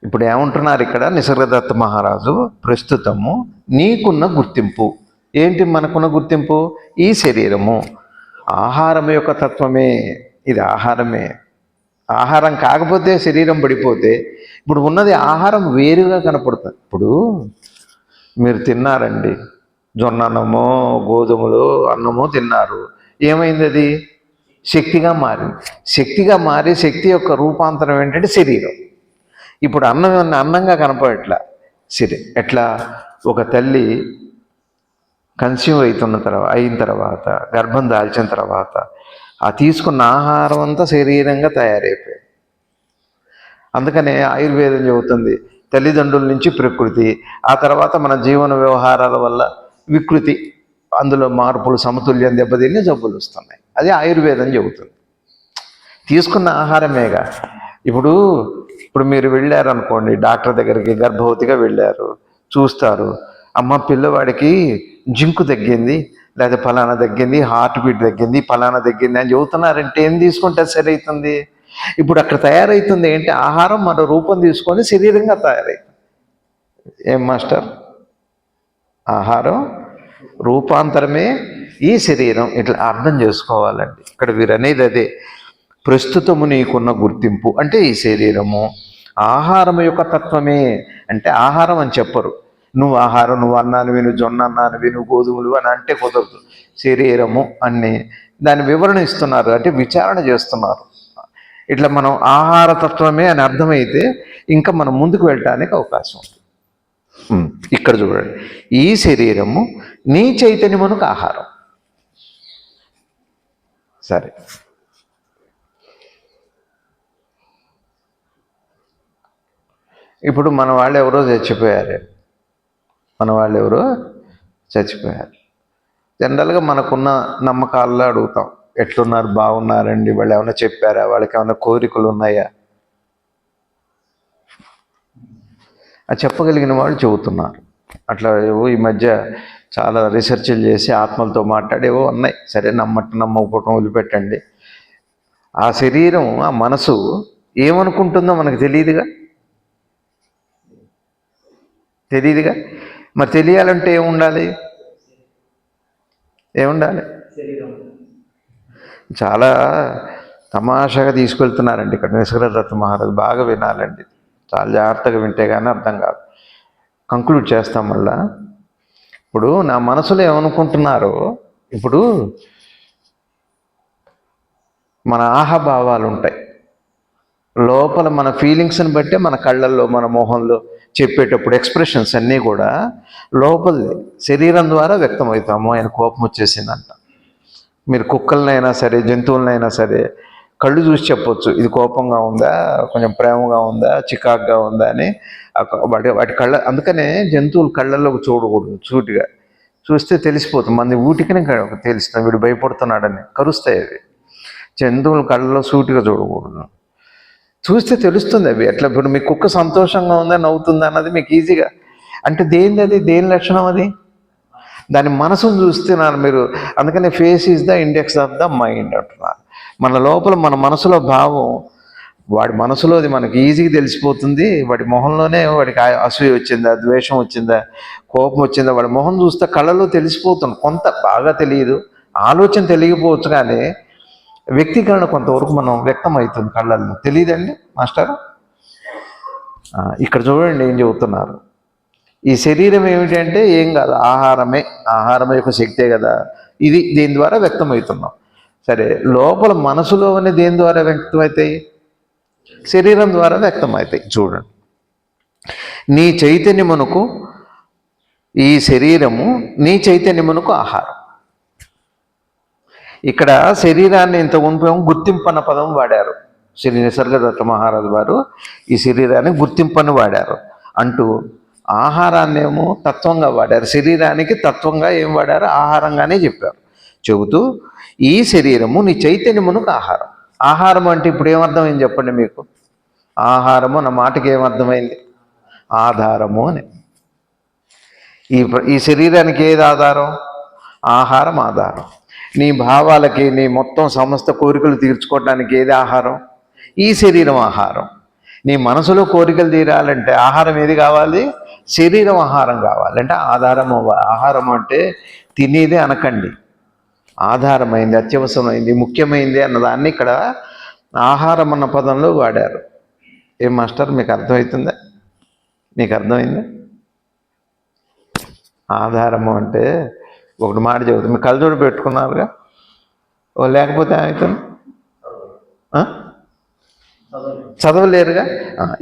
ఇప్పుడు ఏమంటున్నారు ఇక్కడ నిసర్గదత్త మహారాజు, ప్రస్తుతము నీకున్న గుర్తింపు ఏంటి? మనకున్న గుర్తింపు ఈ శరీరము ఆహారం యొక్క తత్వమే. ఇది ఆహారమే. ఆహారం కాకపోతే శరీరం పడిపోతే, ఇప్పుడు ఉన్నది ఆహారం వేరుగా కనపడుతుంది. ఇప్పుడు మీరు తిన్నారండి, జొన్న అన్నమో, గోధుమలు అన్నమో తిన్నారు, ఏమైంది? అది శక్తిగా మారింది. శక్తిగా మారి శక్తి యొక్క రూపాంతరం ఏంటంటే శరీరం. ఇప్పుడు అన్నం అన్నంగా కనపడట్లా. సరే, ఎట్లా? ఒక తల్లి కన్స్యూమ్ అయిన తర్వాత, గర్భం దాల్చిన తర్వాత ఆ తీసుకున్న ఆహారం అంతా శరీరంగా తయారైపోయింది. అందుకనే ఆయుర్వేదం చెబుతుంది, తల్లిదండ్రుల నుంచి ప్రకృతి, ఆ తర్వాత మన జీవన వ్యవహారాల వల్ల వికృతి, అందులో మార్పులు, సమతుల్యం దెబ్బతిని జబ్బులు వస్తున్నాయి. అది ఆయుర్వేదం చెబుతుంది. తీసుకున్న ఆహారమేగా. ఇప్పుడు మీరు వెళ్ళారనుకోండి డాక్టర్ దగ్గరికి, గర్భవతిగా వెళ్ళారు, చూస్తారు, అమ్మ పిల్లవాడికి జింకు తగ్గింది, లేదా ఫలానా తగ్గింది, హార్ట్ బీట్ తగ్గింది, ఫలానా తగ్గింది అని చెబుతున్నారంటే ఏం తీసుకుంటే సరి అవుతుంది? ఇప్పుడు అక్కడ తయారవుతుంది ఏంటి? ఆహారం మన రూపం తీసుకొని శరీరంగా తయారవుతుంది. ఏం మాస్టర్? ఆహారం రూపాంతరమే ఈ శరీరం. ఇట్లా అర్థం చేసుకోవాలండి. ఇక్కడ వీరు అనేది అదే, ప్రస్తుతము నీకున్న గుర్తింపు అంటే ఈ శరీరము ఆహారం యొక్క తత్వమే. అంటే ఆహారం అని చెప్పరు. నువ్వు ఆహారం, నువ్వు అన్నానివి, నువ్వు జొన్న అన్నానివి, నువ్వు గోధుమలు అని అంటే కుదరదు. శరీరము అని దాని వివరణ ఇస్తున్నారు, అంటే విచారణ చేస్తున్నారు. ఇట్లా మనం ఆహార తత్వమే అని అర్థమైతే ఇంకా మనం ముందుకు వెళ్ళటానికి అవకాశం ఉంది. ఇక్కడ చూడండి, ఈ శరీరము నీ చైతన్యమునకు ఆహారం. సరే, ఇప్పుడు మన వాళ్ళు ఎవరో చచ్చిపోయారు. జనరల్గా మనకున్న నమ్మకాల్లో అడుగుతాం, ఎట్లున్నారు, బాగున్నారండి, వాళ్ళు ఏమైనా చెప్పారా, వాళ్ళకి ఏమైనా కోరికలు ఉన్నాయా? అది చెప్పగలిగిన వాళ్ళు చెబుతున్నారు. అట్లా ఏవో ఈ మధ్య చాలా రీసెర్చ్లు చేసి ఆత్మలతో మాట్లాడేవో ఉన్నాయి. సరే, నమ్మకపోవటం వదిలిపెట్టండి. ఆ శరీరం, ఆ మనసు ఏమనుకుంటుందో మనకు తెలియదుగా. మరి తెలియాలంటే ఏముండాలి? చాలా తమాషాగా తీసుకెళ్తున్నారండి ఇక్కడ నిసర్గదత్త మహారాజు. బాగా వినాలండి, చాలా జాగ్రత్తగా వింటే కానీ అర్థం కాదు. కంక్లూడ్ చేస్తాం మళ్ళా. ఇప్పుడు నా మనసులో ఏమనుకుంటున్నారో, ఇప్పుడు మన ఆహాభావాలు ఉంటాయి లోపల, మన ఫీలింగ్స్ని బట్టే మన కళ్ళల్లో మన మొహంలో చెప్పేటప్పుడు ఎక్స్ప్రెషన్స్ అన్నీ కూడా లోపల శరీరం ద్వారా వ్యక్తమవుతాము. ఆయన కోపం వచ్చేసిందంట. మీరు కుక్కలనైనా సరే జంతువులనైనా సరే కళ్ళు చూసి చెప్పొచ్చు, ఇది కోపంగా ఉందా, కొంచెం ప్రేమగా ఉందా, చికాగ్గా ఉందా అని. వాటి కళ్ళ, అందుకనే జంతువులు కళ్ళల్లోకి చూడకూడదు. సూటిగా చూస్తే తెలిసిపోతుంది. మంది ఊటికనే తెలుస్తుంది వీడు భయపడుతున్నాడని, కరుస్తాయి అవి. జంతువులు కళ్ళలో సూటిగా చూడకూడదు, చూస్తే తెలుస్తుంది అవి ఎట్లా. ఇప్పుడు మీ కుక్క సంతోషంగా ఉందా నవ్వుతుందా అన్నది మీకు ఈజీగా, అంటే దేనిది అది, దేని లక్షణం అది, దాని మనసును చూస్తున్నారు మీరు. అందుకని face is the index of the mind అంటున్నారు. మన లోపల మన మనసులో భావం వాడి మనసులోది మనకి ఈజీగా తెలిసిపోతుంది. వాడి మొహంలోనే వాడికి అసూయ వచ్చిందా, ద్వేషం వచ్చిందా, కోపం వచ్చిందా, వాడి మొహం చూస్తే కళ్ళలో తెలిసిపోతుంది. కొంత బాగా తెలియదు, ఆలోచన తెలియకపోవచ్చు, కానీ వ్యక్తీకరణ కొంతవరకు మనం వ్యక్తం అవుతుంది కళ్ళల్లో. తెలియదండి మాస్టర్? ఇక్కడ చూడండి ఏం చెబుతున్నారు. ఈ శరీరం ఏమిటంటే ఏం కాదు, ఆహారమే. ఆహారం యొక్క శక్తే కదా ఇది, దీని ద్వారా వ్యక్తమవుతున్నాం. సరే, లోపల మనసులోనే దేని ద్వారా వ్యక్తమవుతాయి? శరీరం ద్వారా వ్యక్తమవుతాయి. చూడండి, నీ చైతన్యమునకు ఈ శరీరము, నీ చైతన్యమునకు ఆహారం. ఇక్కడ శరీరాన్ని ఇంత ఉంపేమో గుర్తింపు అన్న పదం వాడారు శ్రీ నిసర్గదత్త మహారాజు వారు. ఈ శరీరాన్ని గుర్తింపని వాడారు అంటూ ఆహారాన్ని ఏమో తత్వంగా వాడారు. శరీరానికి తత్వంగా ఏం వాడారు? ఆహారంగానే చెప్పారు. చెబుతూ ఈ శరీరము నీ చైతన్యమునకు ఆహారం. ఆహారం అంటే ఇప్పుడు ఏమర్థమైంది చెప్పండి మీకు? ఆహారము అన్న మాటకి ఏమర్థమైంది? ఆధారము అని. ఈ శరీరానికి ఏది ఆధారం? ఆహారం ఆధారం. నీ భావాలకి, నీ మొత్తం సమస్త కోరికలు తీర్చుకోవడానికి ఏది ఆహారం? ఈ శరీరం ఆహారం. నీ మనసులో కోరికలు తీరాలంటే ఆహారం ఏది కావాలి? శరీరం ఆహారం కావాలి. అంటే ఆధారం. ఆహారం అంటే తినేదే అనకండి, ఆధారమైంది, అత్యవసరమైంది, ముఖ్యమైంది అన్నదాన్ని ఇక్కడ ఆహారం అన్న పదంలో వాడారు. ఏం మాస్టర్ మీకు అర్థమవుతుందా? మీకు అర్థమైందా? ఆధారము అంటే ఒకటి మాట చెబుతుంది. మీ కళ్ళజోడు పెట్టుకున్నారుగా, ఓ లేకపోతే ఏమవుతుంది? చదవలేరుగా.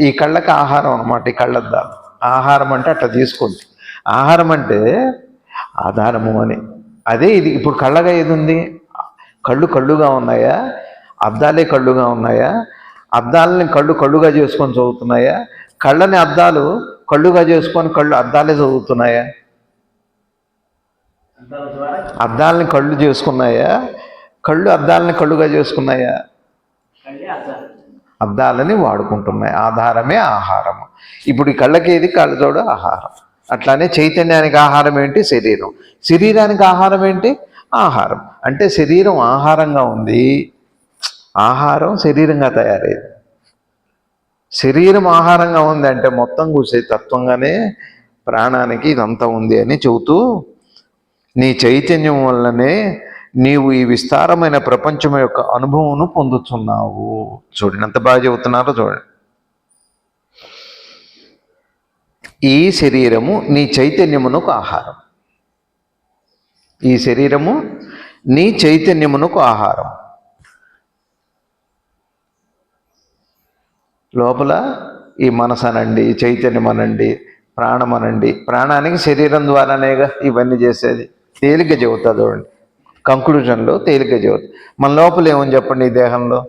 ఈ కళ్ళకి ఆహారం అనమాట, ఈ కళ్ళద్దాలు. ఆహారం అంటే అట్లా తీసుకోండి. ఆహారం అంటే ఆధారము అని. అదే ఇది. ఇప్పుడు కళ్ళగా ఏది ఉంది? కళ్ళుగా ఉన్నాయా? అద్దాలే కళ్ళుగా ఉన్నాయా? అద్దాలని కళ్ళుగా చేసుకొని చదువుతున్నాయా? కళ్ళని అద్దాలు కళ్ళుగా చేసుకొని అద్దాలే చదువుతున్నాయా? అద్దాలని కళ్ళు చేసుకున్నాయా? అద్దాలని కళ్ళుగా చేసుకున్నాయా? అద్దాలని వాడుకుంటున్నాయి. ఆధారమే ఆహారం. ఇప్పుడు ఈ కళ్ళకి ఏది? కళ్ళజోడు ఆహారం. అట్లానే చైతన్యానికి ఆహారం ఏంటి? శరీరం. శరీరానికి ఆహారం ఏంటి? ఆహారం. అంటే శరీరం ఆహారంగా ఉంది, ఆహారం శరీరంగా తయారైంది. శరీరం ఆహారంగా ఉంది అంటే మొత్తం కూసే తత్వంగానే ప్రాణానికి ఇదంతా ఉంది అని చెబుతూ, నీ చైతన్యం వల్లనే నీవు ఈ విస్తారమైన ప్రపంచం యొక్క అనుభవం పొందుతున్నావు. చూడండి ఎంత బాగా చెబుతున్నారో చూడండి. ఈ శరీరము నీ చైతన్యమునకు ఆహారం. ఈ శరీరము నీ చైతన్యమునకు ఆహారం. లోపల ఈ మనసు అనండి, చైతన్యం అనండి, ప్రాణం అనండి. ప్రాణానికి శరీరం ద్వారానేగా ఇవన్నీ చేసేది. తేలిగ్గా చెబుతా చూడండి, కంక్లూజన్లో తేలిగ్గా చెబుతుంది. మన లోపల ఏమని చెప్పండి? ఈ దేహంలో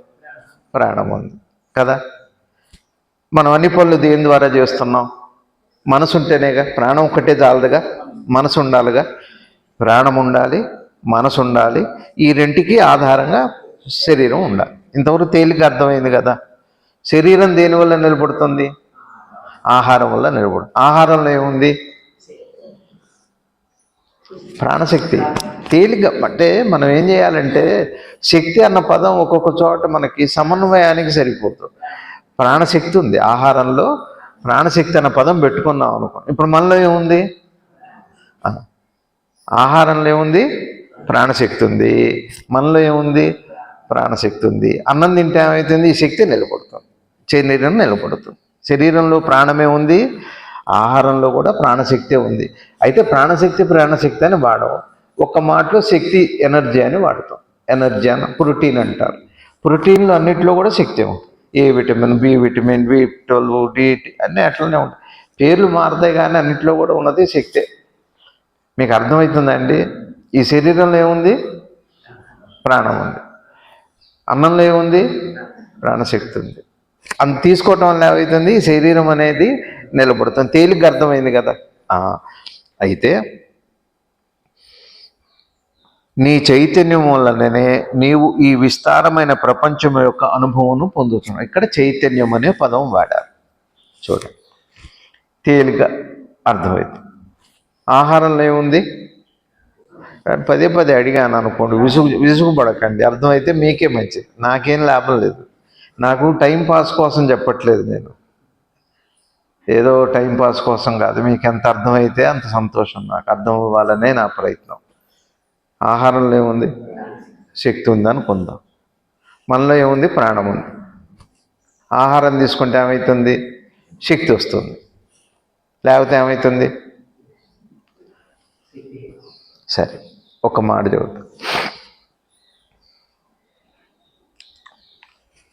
ప్రాణం ఉంది కదా. మనం అన్ని పనులు దేని ద్వారా చేస్తున్నాం? మనసు ఉంటేనేగా. ప్రాణం ఒక్కటే చాలదుగా, మనసు ఉండాలిగా. ప్రాణం ఉండాలి, మనసు ఉండాలి. ఈ రెంటికి ఆధారంగా శరీరం ఉండాలి. ఇంతవరకు తేలిగ్గా అర్థమైంది కదా. శరీరం దేనివల్ల నిలబడుతుంది? ఆహారం వల్ల నిలబడుతుంది. ఆహారంలో ఏముంది? ప్రాణశక్తి. తేలిగ్గా అంటే మనం ఏం చేయాలంటే, శక్తి అన్న పదం ఒక్కొక్క చోట మనకి సమన్వయానికి సరిపోతుంది. ప్రాణశక్తి ఉంది ఆహారంలో. ప్రాణశక్తి అన్న పదం పెట్టుకున్నాం అనుకో. ఇప్పుడు మనలో ఏముంది? ఆహారంలో ఏముంది? ప్రాణశక్తి ఉంది. మనలో ఏముంది? ప్రాణశక్తి ఉంది. అన్నం తింటే ఏమవుతుంది? ఈ శక్తి నిలబడుతుంది, శరీరం నిలబడుతుంది. శరీరంలో ప్రాణమే ఉంది, ఆహారంలో కూడా ప్రాణశక్తి ఉంది. అయితే ప్రాణశక్తి అని వాడడం, ఒక్క మాటలో శక్తి ఎనర్జీ అని వాడతాం. ఎనర్జీ అని ప్రోటీన్ అంటారు. ప్రోటీన్లు అన్నింటిలో కూడా శక్తి ఉంది. A vitamin, B vitamin, B12, D అన్నీ అట్లనే ఉంటాయి. పేర్లు మారుతాయి కానీ అన్నింటిలో కూడా ఉన్నది శక్తే. మీకు అర్థమవుతుందండి? ఈ శరీరంలో ఏముంది? ప్రాణం ఉంది. అన్నంలో ఏముంది? ప్రాణశక్తి ఉంది. అంత తీసుకోవటం వల్ల ఏమవుతుంది? ఈ శరీరం అనేది నిలబడుతుంది. తేలిగ్గా అర్థమైంది కదా. అయితే నీ చైతన్యం వల్లనే నీవు ఈ విస్తారమైన ప్రపంచం యొక్క అనుభవం పొందుతున్నావు. ఇక్కడ చైతన్యం అనే పదం వాడారు. చూడండి, తేలిగ్గా అర్థమైంది. ఆహారంలో ఏముంది? పదే పదే అడిగాను అనుకోండి, విసుగుపడకండి. అర్థమైతే మీకే మంచిది, నాకేం లాభం లేదు. నాకు టైంపాస్ కోసం చెప్పట్లేదు నేను, ఏదో టైంపాస్ కోసం కాదు. మీకు ఎంత అర్థమైతే అంత సంతోషం. నాకు అర్థం అవ్వాలనే నా ప్రయత్నం. ఆహారంలో ఏముంది? శక్తి ఉంది అనుకుందాం. మనలో ఏముంది? ప్రాణం ఉంది. ఆహారం తీసుకుంటే ఏమవుతుంది? శక్తి వస్తుంది. లేకపోతే ఏమవుతుంది? సరే, ఒక మాట చెబుతాం.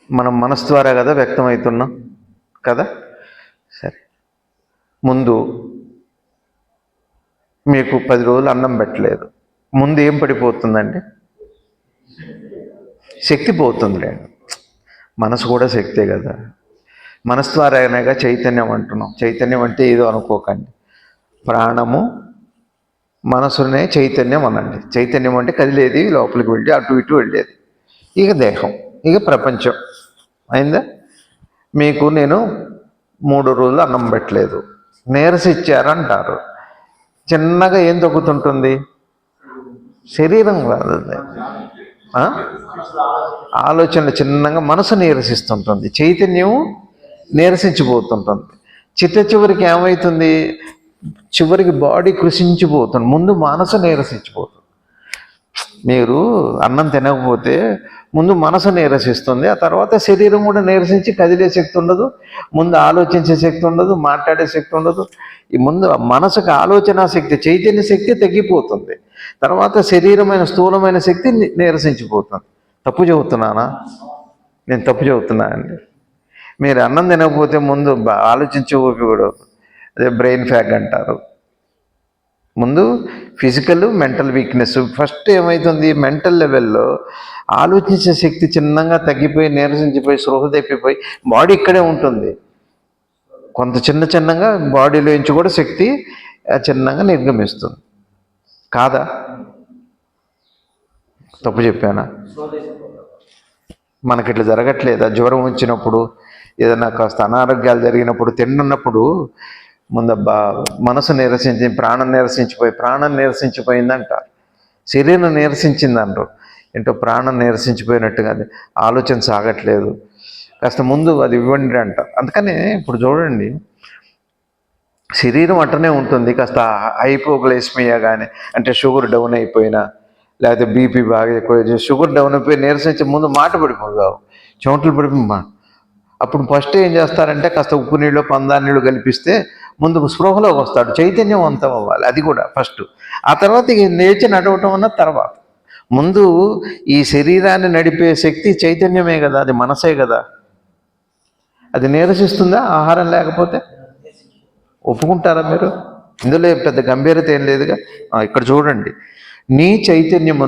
మనం మనసు ద్వారా కదా వ్యక్తమవుతున్నాం కదా. సరే, ముందు మీకు 10 రోజులు అన్నం పెట్టలేదు, ముందు ఏం పడిపోతుందండి? శక్తి పోతుందిలేండి. మనసు కూడా శక్తే కదా. మనసు ద్వారానేగా చైతన్యం అంటున్నాం. చైతన్యం అంటే ఏదో అనుకోకండి. ప్రాణము మనసునే చైతన్యం అనండి. చైతన్యం అంటే కదిలేది, లోపలికి వెళ్ళి అటు ఇటు వెళ్ళేది. ఇక దేహం, ఇక ప్రపంచం. అయిందా? మీకు నేను 3 రోజులు అన్నం పెట్టలేదు, నీరసిచ్చారంటారు. చిన్నగా ఏం తగ్గుతుంటుంది? శరీరం కాదు, ఆలోచన చిన్నగా మనసు నీరసిస్తుంటుంది, చైతన్యం నీరసించిపోతుంటుంది. చివరికి ఏమవుతుంది? చివరికి బాడీ కృషించిపోతుంది, ముందు మనసు నీరసించిపోతుంది. మీరు అన్నం తినకపోతే ముందు మనసు నీరసిస్తుంది, ఆ తర్వాత శరీరం కూడా నీరసించి కదిలే శక్తి ఉండదు, ముందు ఆలోచించే శక్తి ఉండదు, మాట్లాడే శక్తి ఉండదు. ఈ ముందు మనసుకు ఆలోచన శక్తి, చైతన్య శక్తి తగ్గిపోతుంది. తర్వాత శరీరమైన స్థూలమైన శక్తి నీరసించిపోతుంది. తప్పు చెబుతున్నానా? నేను తప్పు చెబుతున్నానండి. మీరు అన్నం తినకపోతే ముందు ఆలోచించే ఓపిక కూడా, అదే బ్రెయిన్ ఫ్యాగ్ అంటారు. ముందు ఫిజికల్, మెంటల్ వీక్నెస్. ఫస్ట్ ఏమవుతుంది? మెంటల్ లెవెల్లో ఆలోచించే శక్తి చిన్నగా తగ్గిపోయి, నీరసించిపోయి, స్పృహ తప్పిపోయి బాడీ ఇక్కడే ఉంటుంది. కొంత చిన్నగా బాడీలో నుంచి కూడా శక్తి చిన్నగా నిర్గమిస్తుంది. కాదా? తప్పు చెప్పానా? మనకి ఇట్లా జరగట్లేదా? జ్వరం వచ్చినప్పుడు, ఏదైనా కాస్త అనారోగ్యాలు జరిగినప్పుడు, తిన్నప్పుడు ముందబ్బా మనసు నీరసించి, ప్రాణం నీరసించిపోయిందంటారు. శరీరం నీరసించిందంటారు. ఏంటో ప్రాణం నీరసించిపోయినట్టుగా, ఆలోచన సాగట్లేదు, కాస్త ముందు అది ఇవ్వండి అంటారు. అందుకని ఇప్పుడు చూడండి, శరీరం అట్టనే ఉంటుంది. కాస్త హైపోగ్లైస్మియా కానీ, అంటే షుగర్ డౌన్ అయిపోయినా, లేకపోతే బీపీ బాగా ఎక్కువ, షుగర్ డౌన్ అయిపోయి నీరసించి ముందు మాట పడిపోతావు, చెమటలు పడిపో. అప్పుడు ఫస్ట్ ఏం చేస్తారంటే కాస్త ఉప్పు నీళ్ళు, పందారు నీళ్ళు కల్పిస్తే ముందుకు స్పృహలోకి వస్తాడు, చైతన్యవంతం అవ్వాలి. అది కూడా ఫస్ట్. ఆ తర్వాత ఇక లేచి నడవటం అన్న తర్వాత. ముందు ఈ శరీరాన్ని నడిపే శక్తి చైతన్యమే కదా, అది మనసే కదా. అది నీరసిస్తుందా ఆహారం లేకపోతే? ఒప్పుకుంటారా మీరు? ఇందులో పెద్ద గంభీరత ఏం లేదుగా. ఇక్కడ చూడండి, నీ చైతన్యము,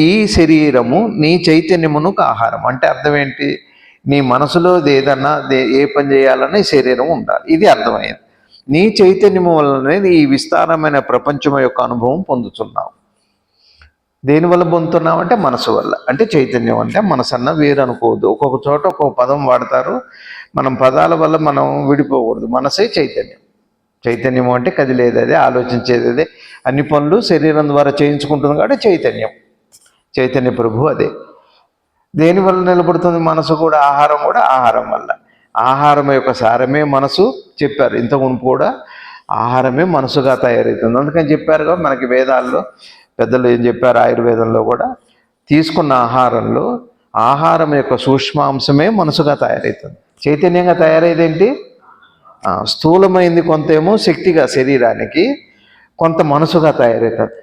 ఈ శరీరము నీ చైతన్యమునకు ఆహారం. అంటే అర్థం ఏంటి? నీ మనసులో ఏదన్నా ఏ పని చేయాలన్నా ఈ శరీరం ఉండాలి. ఇది అర్థమైంది. నీ చైతన్యము వల్లనే ఈ విస్తారమైన ప్రపంచం యొక్క అనుభవం పొందుతున్నావు. దేనివల్ల పొందుతున్నావు అంటే మనసు వల్ల. అంటే చైతన్యం అంటే మనసు అన్న వేరు అనుకోవద్దు. ఒక్కొక్క చోట ఒక్కొక్క పదం వాడతారు. మనం పదాల వల్ల మనం విడిపోకూడదు. మనసే చైతన్యం. చైతన్యం అంటే కదిలేది అదే, ఆలోచించేది అదే, అన్ని పనులు శరీరం ద్వారా చేయించుకుంటుంది కాబట్టి చైతన్యం. చైతన్య ప్రభు అదే. దేనివల్ల నిలబడుతుంది? మనసు కూడా, ఆహారం కూడా. ఆహారం వల్ల. ఆహారం యొక్క సారమే మనసు చెప్పారు. ఇంతకుముందు కూడా ఆహారమే మనసుగా తయారవుతుంది. అందుకని చెప్పారు కదా మనకి వేదాల్లో, పెద్దలు ఏం చెప్పారు ఆయుర్వేదంలో కూడా, తీసుకున్న ఆహారంలో ఆహారం యొక్క సూక్ష్మాంశమే మనసుగా తయారవుతుంది. చైతన్యంగా తయారయ్యేదేంటి? స్థూలమైంది కొంతేమో శక్తిగా శరీరానికి, కొంత మనసుగా తయారవుతుంది.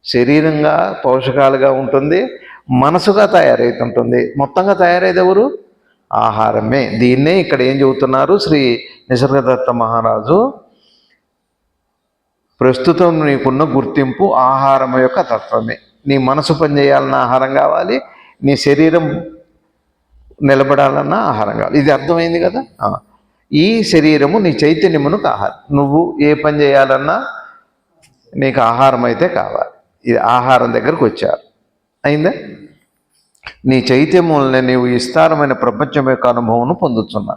శరీరంగా పోషకాలుగా ఉంటుంది, మనసుగా తయారవుతుంటుంది. మొత్తంగా తయారైతే ఎవరు? ఆహారమే. దీన్నే ఇక్కడ ఏం చెబుతున్నారు శ్రీ నిసర్గదత్త మహారాజు, ప్రస్తుతం నీకున్న గుర్తింపు ఆహారం యొక్క తత్వమే. నీ మనసు పనిచేయాలన్న ఆహారం కావాలి, నీ శరీరం నిలబడాలన్న ఆహారం కావాలి. ఇది అర్థమైంది కదా. ఈ శరీరము నీ చైతన్యమునకు ఆహారం. నువ్వు ఏ పని చేయాలన్నా నీకు ఆహారం అయితే కావాలి. ఇది ఆహారం దగ్గరకు వచ్చారు. అయిందా? నీ చైతన్యంలోనే నీవు విస్తారమైన ప్రపంచం యొక్క అనుభవం పొందుతున్నా.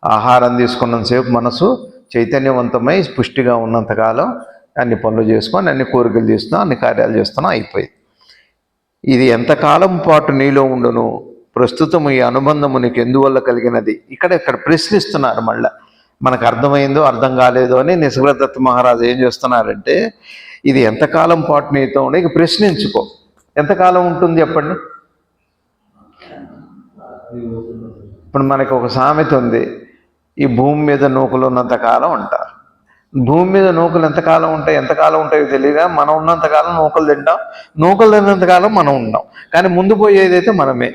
ఆహారం తీసుకున్నంతసేపు మనసు చైతన్యవంతమై పుష్టిగా ఉన్నంతకాలం అన్ని పనులు చేసుకొని అన్ని కోరికలు చేస్తున్నాం, అన్ని కార్యాలు చేస్తున్నాం, అయిపోయింది. ఇది ఎంతకాలం పాటు నీలో ఉండును? ప్రస్తుతం ఈ అనుబంధము నీకు ఎందువల్ల కలిగినది? ఇక్కడ ప్రశ్నిస్తున్నారు. మళ్ళీ మనకు అర్థమైందో అర్థం కాలేదో అని నిసర్గదత్త మహారాజు ఏం చేస్తున్నారంటే, ఇది ఎంతకాలం పాటు నీతో ఉండే, ఇక ప్రశ్నించుకో. ఎంతకాలం ఉంటుంది చెప్పండి. ఇప్పుడు మనకి ఒక సామెత ఉంది, ఈ భూమి మీద నూకలు ఉన్నంతకాలం ఉంటారు. భూమి మీద నూకలు ఎంతకాలం ఉంటాయో తెలియగా, మనం ఉన్నంతకాలం నూకలు తింటాం, నూకలు తిన్నంతకాలం మనం ఉంటాం. కానీ ముందు పోయేదైతే మనమే.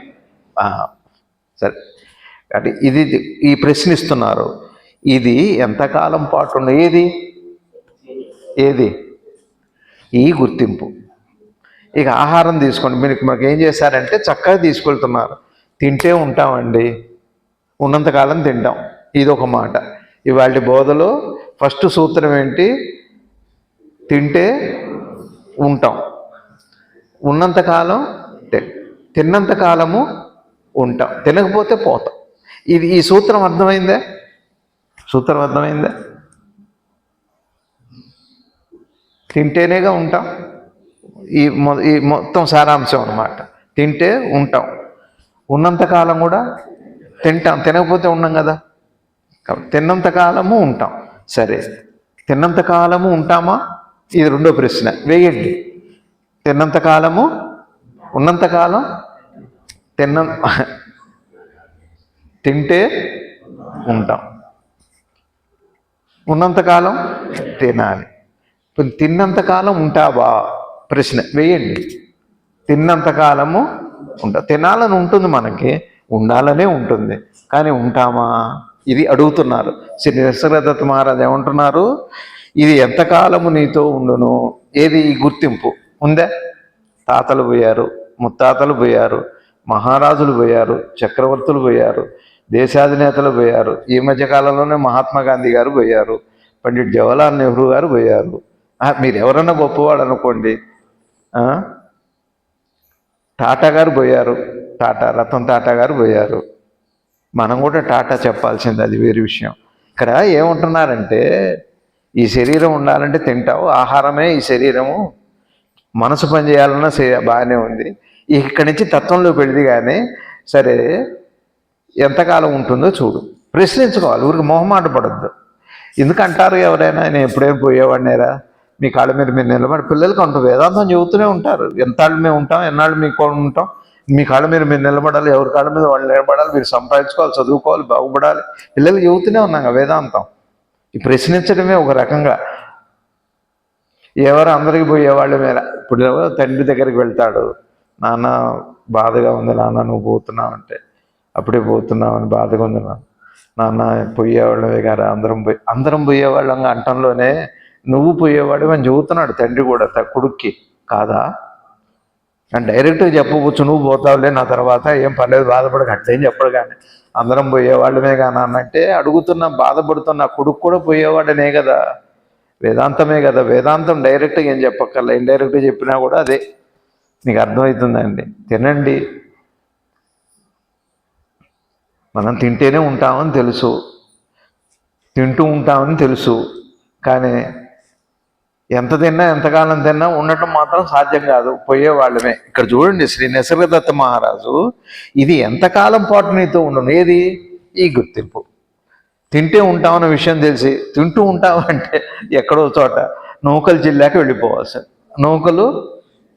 సరే, అంటే ఇది ఈ ప్రశ్నిస్తున్నారు. ఇది ఎంతకాలం పాటు ఉన్న ఏది ఈ గుర్తింపు. ఇక ఆహారం తీసుకోండి. మనకి ఏం చేశారంటే చక్కగా తీసుకెళ్తున్నారు. తింటే ఉంటామండి, ఉన్నంతకాలం తింటాం. ఇది ఒక మాట. ఇవాళ బోధలో ఫస్ట్ సూత్రం ఏంటి? తింటే ఉంటాం, ఉన్నంతకాలం తిన్నంతకాలము ఉంటాం, తినకపోతే పోతాం. ఈ సూత్రం అర్థమైందా? తింటేనేగా ఉంటాం. ఈ మొత్తం సారాంశం అన్నమాట. తింటే ఉంటాం, ఉన్నంతకాలం కూడా తింటాం, తినకపోతే ఉన్నాం కదా. తిన్నంతకాలము ఉంటాం. సరే, తిన్నంతకాలము ఉంటామా? ఇది రెండో ప్రశ్న. వేయండి. తిన్నంతకాలము, ఉన్నంతకాలం తింటే ఉంటాం, ఉన్నంతకాలం తినాలి. తిన్నంతకాలం ఉంటావా? ప్రశ్న వేయండి. తిన్నంతకాలము ఉంటా. తినాలని ఉంటుంది, మనకి ఉండాలనే ఉంటుంది, కానీ ఉంటామా? ఇది అడుగుతున్నారు. శ్రీ నిసర్గదత్త మహారాజు ఏమంటున్నారు? ఇది ఎంతకాలము నీతో ఉండును? ఏది ఈ గుర్తింపు ఉందా? తాతలు పోయారు, ముత్తాతలు పోయారు, మహారాజులు పోయారు, చక్రవర్తులు పోయారు, దేశాధినేతలు పోయారు. ఈ మధ్యకాలంలోనే మహాత్మా గాంధీ గారు పోయారు, పండిట్ జవహర్లాల్ నెహ్రూ గారు పోయారు. మీరు ఎవరన్నా గొప్పవాడు అనుకోండి, టాటా గారు పోయారు, రతన్ టాటా గారు పోయారు. మనం కూడా టాటా చెప్పాల్సింది, అది వేరే విషయం. ఇక్కడ ఏమంటున్నారంటే, ఈ శరీరం ఉండాలంటే తింటావు, ఆహారమే ఈ శరీరము, మనసు పనిచేయాలన్నా బాగానే ఉంది. ఇక్కడి నుంచి తత్వంలోకి వెళ్ళి కానీ సరే ఎంతకాలం ఉంటుందో చూడు, ప్రశ్నించుకోవాలి. ఊరికి మొహమాట పడద్దు. ఎందుకంటారు ఎవరైనా, నేను ఎప్పుడేం పోయేవాడినేరా, మీ కాళ్ళ మీద మీరు నిలబడి, పిల్లలకి అంటూ వేదాంతం చెబుతూనే ఉంటారు. ఎంతాళ్ళు మేము ఉంటాం, ఎన్నాళ్ళు మీకు ఉంటాం, మీ కాళ్ళ మీద మీరు నిలబడాలి, ఎవరి కాళ్ళ మీద వాళ్ళు నిలబడాలి, మీరు సంపాదించుకోవాలి, చదువుకోవాలి, బాగుపడాలి. పిల్లలు చెబుతూనే ఉన్నాం వేదాంతం. ఈ ప్రశ్నించడమే ఒక రకంగా. ఎవరు అందరికి పోయేవాళ్ళు మీద. ఇప్పుడు తండ్రి దగ్గరికి వెళ్తాడు, నాన్న బాధగా ఉంది నాన్న, నువ్వు పోతున్నావు అంటే, అప్పుడే పోతున్నావు అని బాధగా ఉంది నాన్న, పోయేవాళ్ళమే గారా, అందరం పోయేవాళ్ళంగా అంటంలోనే నువ్వు పోయేవాడు అని చెబుతున్నాడు తండ్రి కూడా కొడుక్కి. కాదా అని డైరెక్ట్గా చెప్పవచ్చు, నువ్వు పోతావులే నా తర్వాత, ఏం పర్లేదు బాధపడక, అట్లేం చెప్పడు. కానీ అందరం పోయేవాళ్ళమే కానీ అన్నంటే అడుగుతున్నా, బాధపడుతున్నా కొడుకు కూడా పోయేవాడనే కదా, వేదాంతమే కదా. వేదాంతం డైరెక్ట్గా ఏం చెప్పక్కర్లే, ఇండైరెక్ట్గా చెప్పినా కూడా అదే నీకు అర్థమవుతుందండి. తినండి, మనం తింటేనే ఉంటామని తెలుసు, తింటూ ఉంటామని తెలుసు, కానీ ఎంత తిన్నా ఎంతకాలం తిన్నా ఉండటం మాత్రం సాధ్యం కాదు, పోయేవాళ్ళమే. ఇక్కడ చూడండి, శ్రీ నిసర్గదత్త మహారాజు, ఇది ఎంతకాలం పాటు నీతో ఉండను? ఏది ఈ గుర్తింపు. తింటే ఉంటామన్న విషయం తెలిసి తింటూ ఉంటామంటే ఎక్కడో చోట నూకలు జిల్లాకి వెళ్ళిపోవాల్సింది. నౌకలు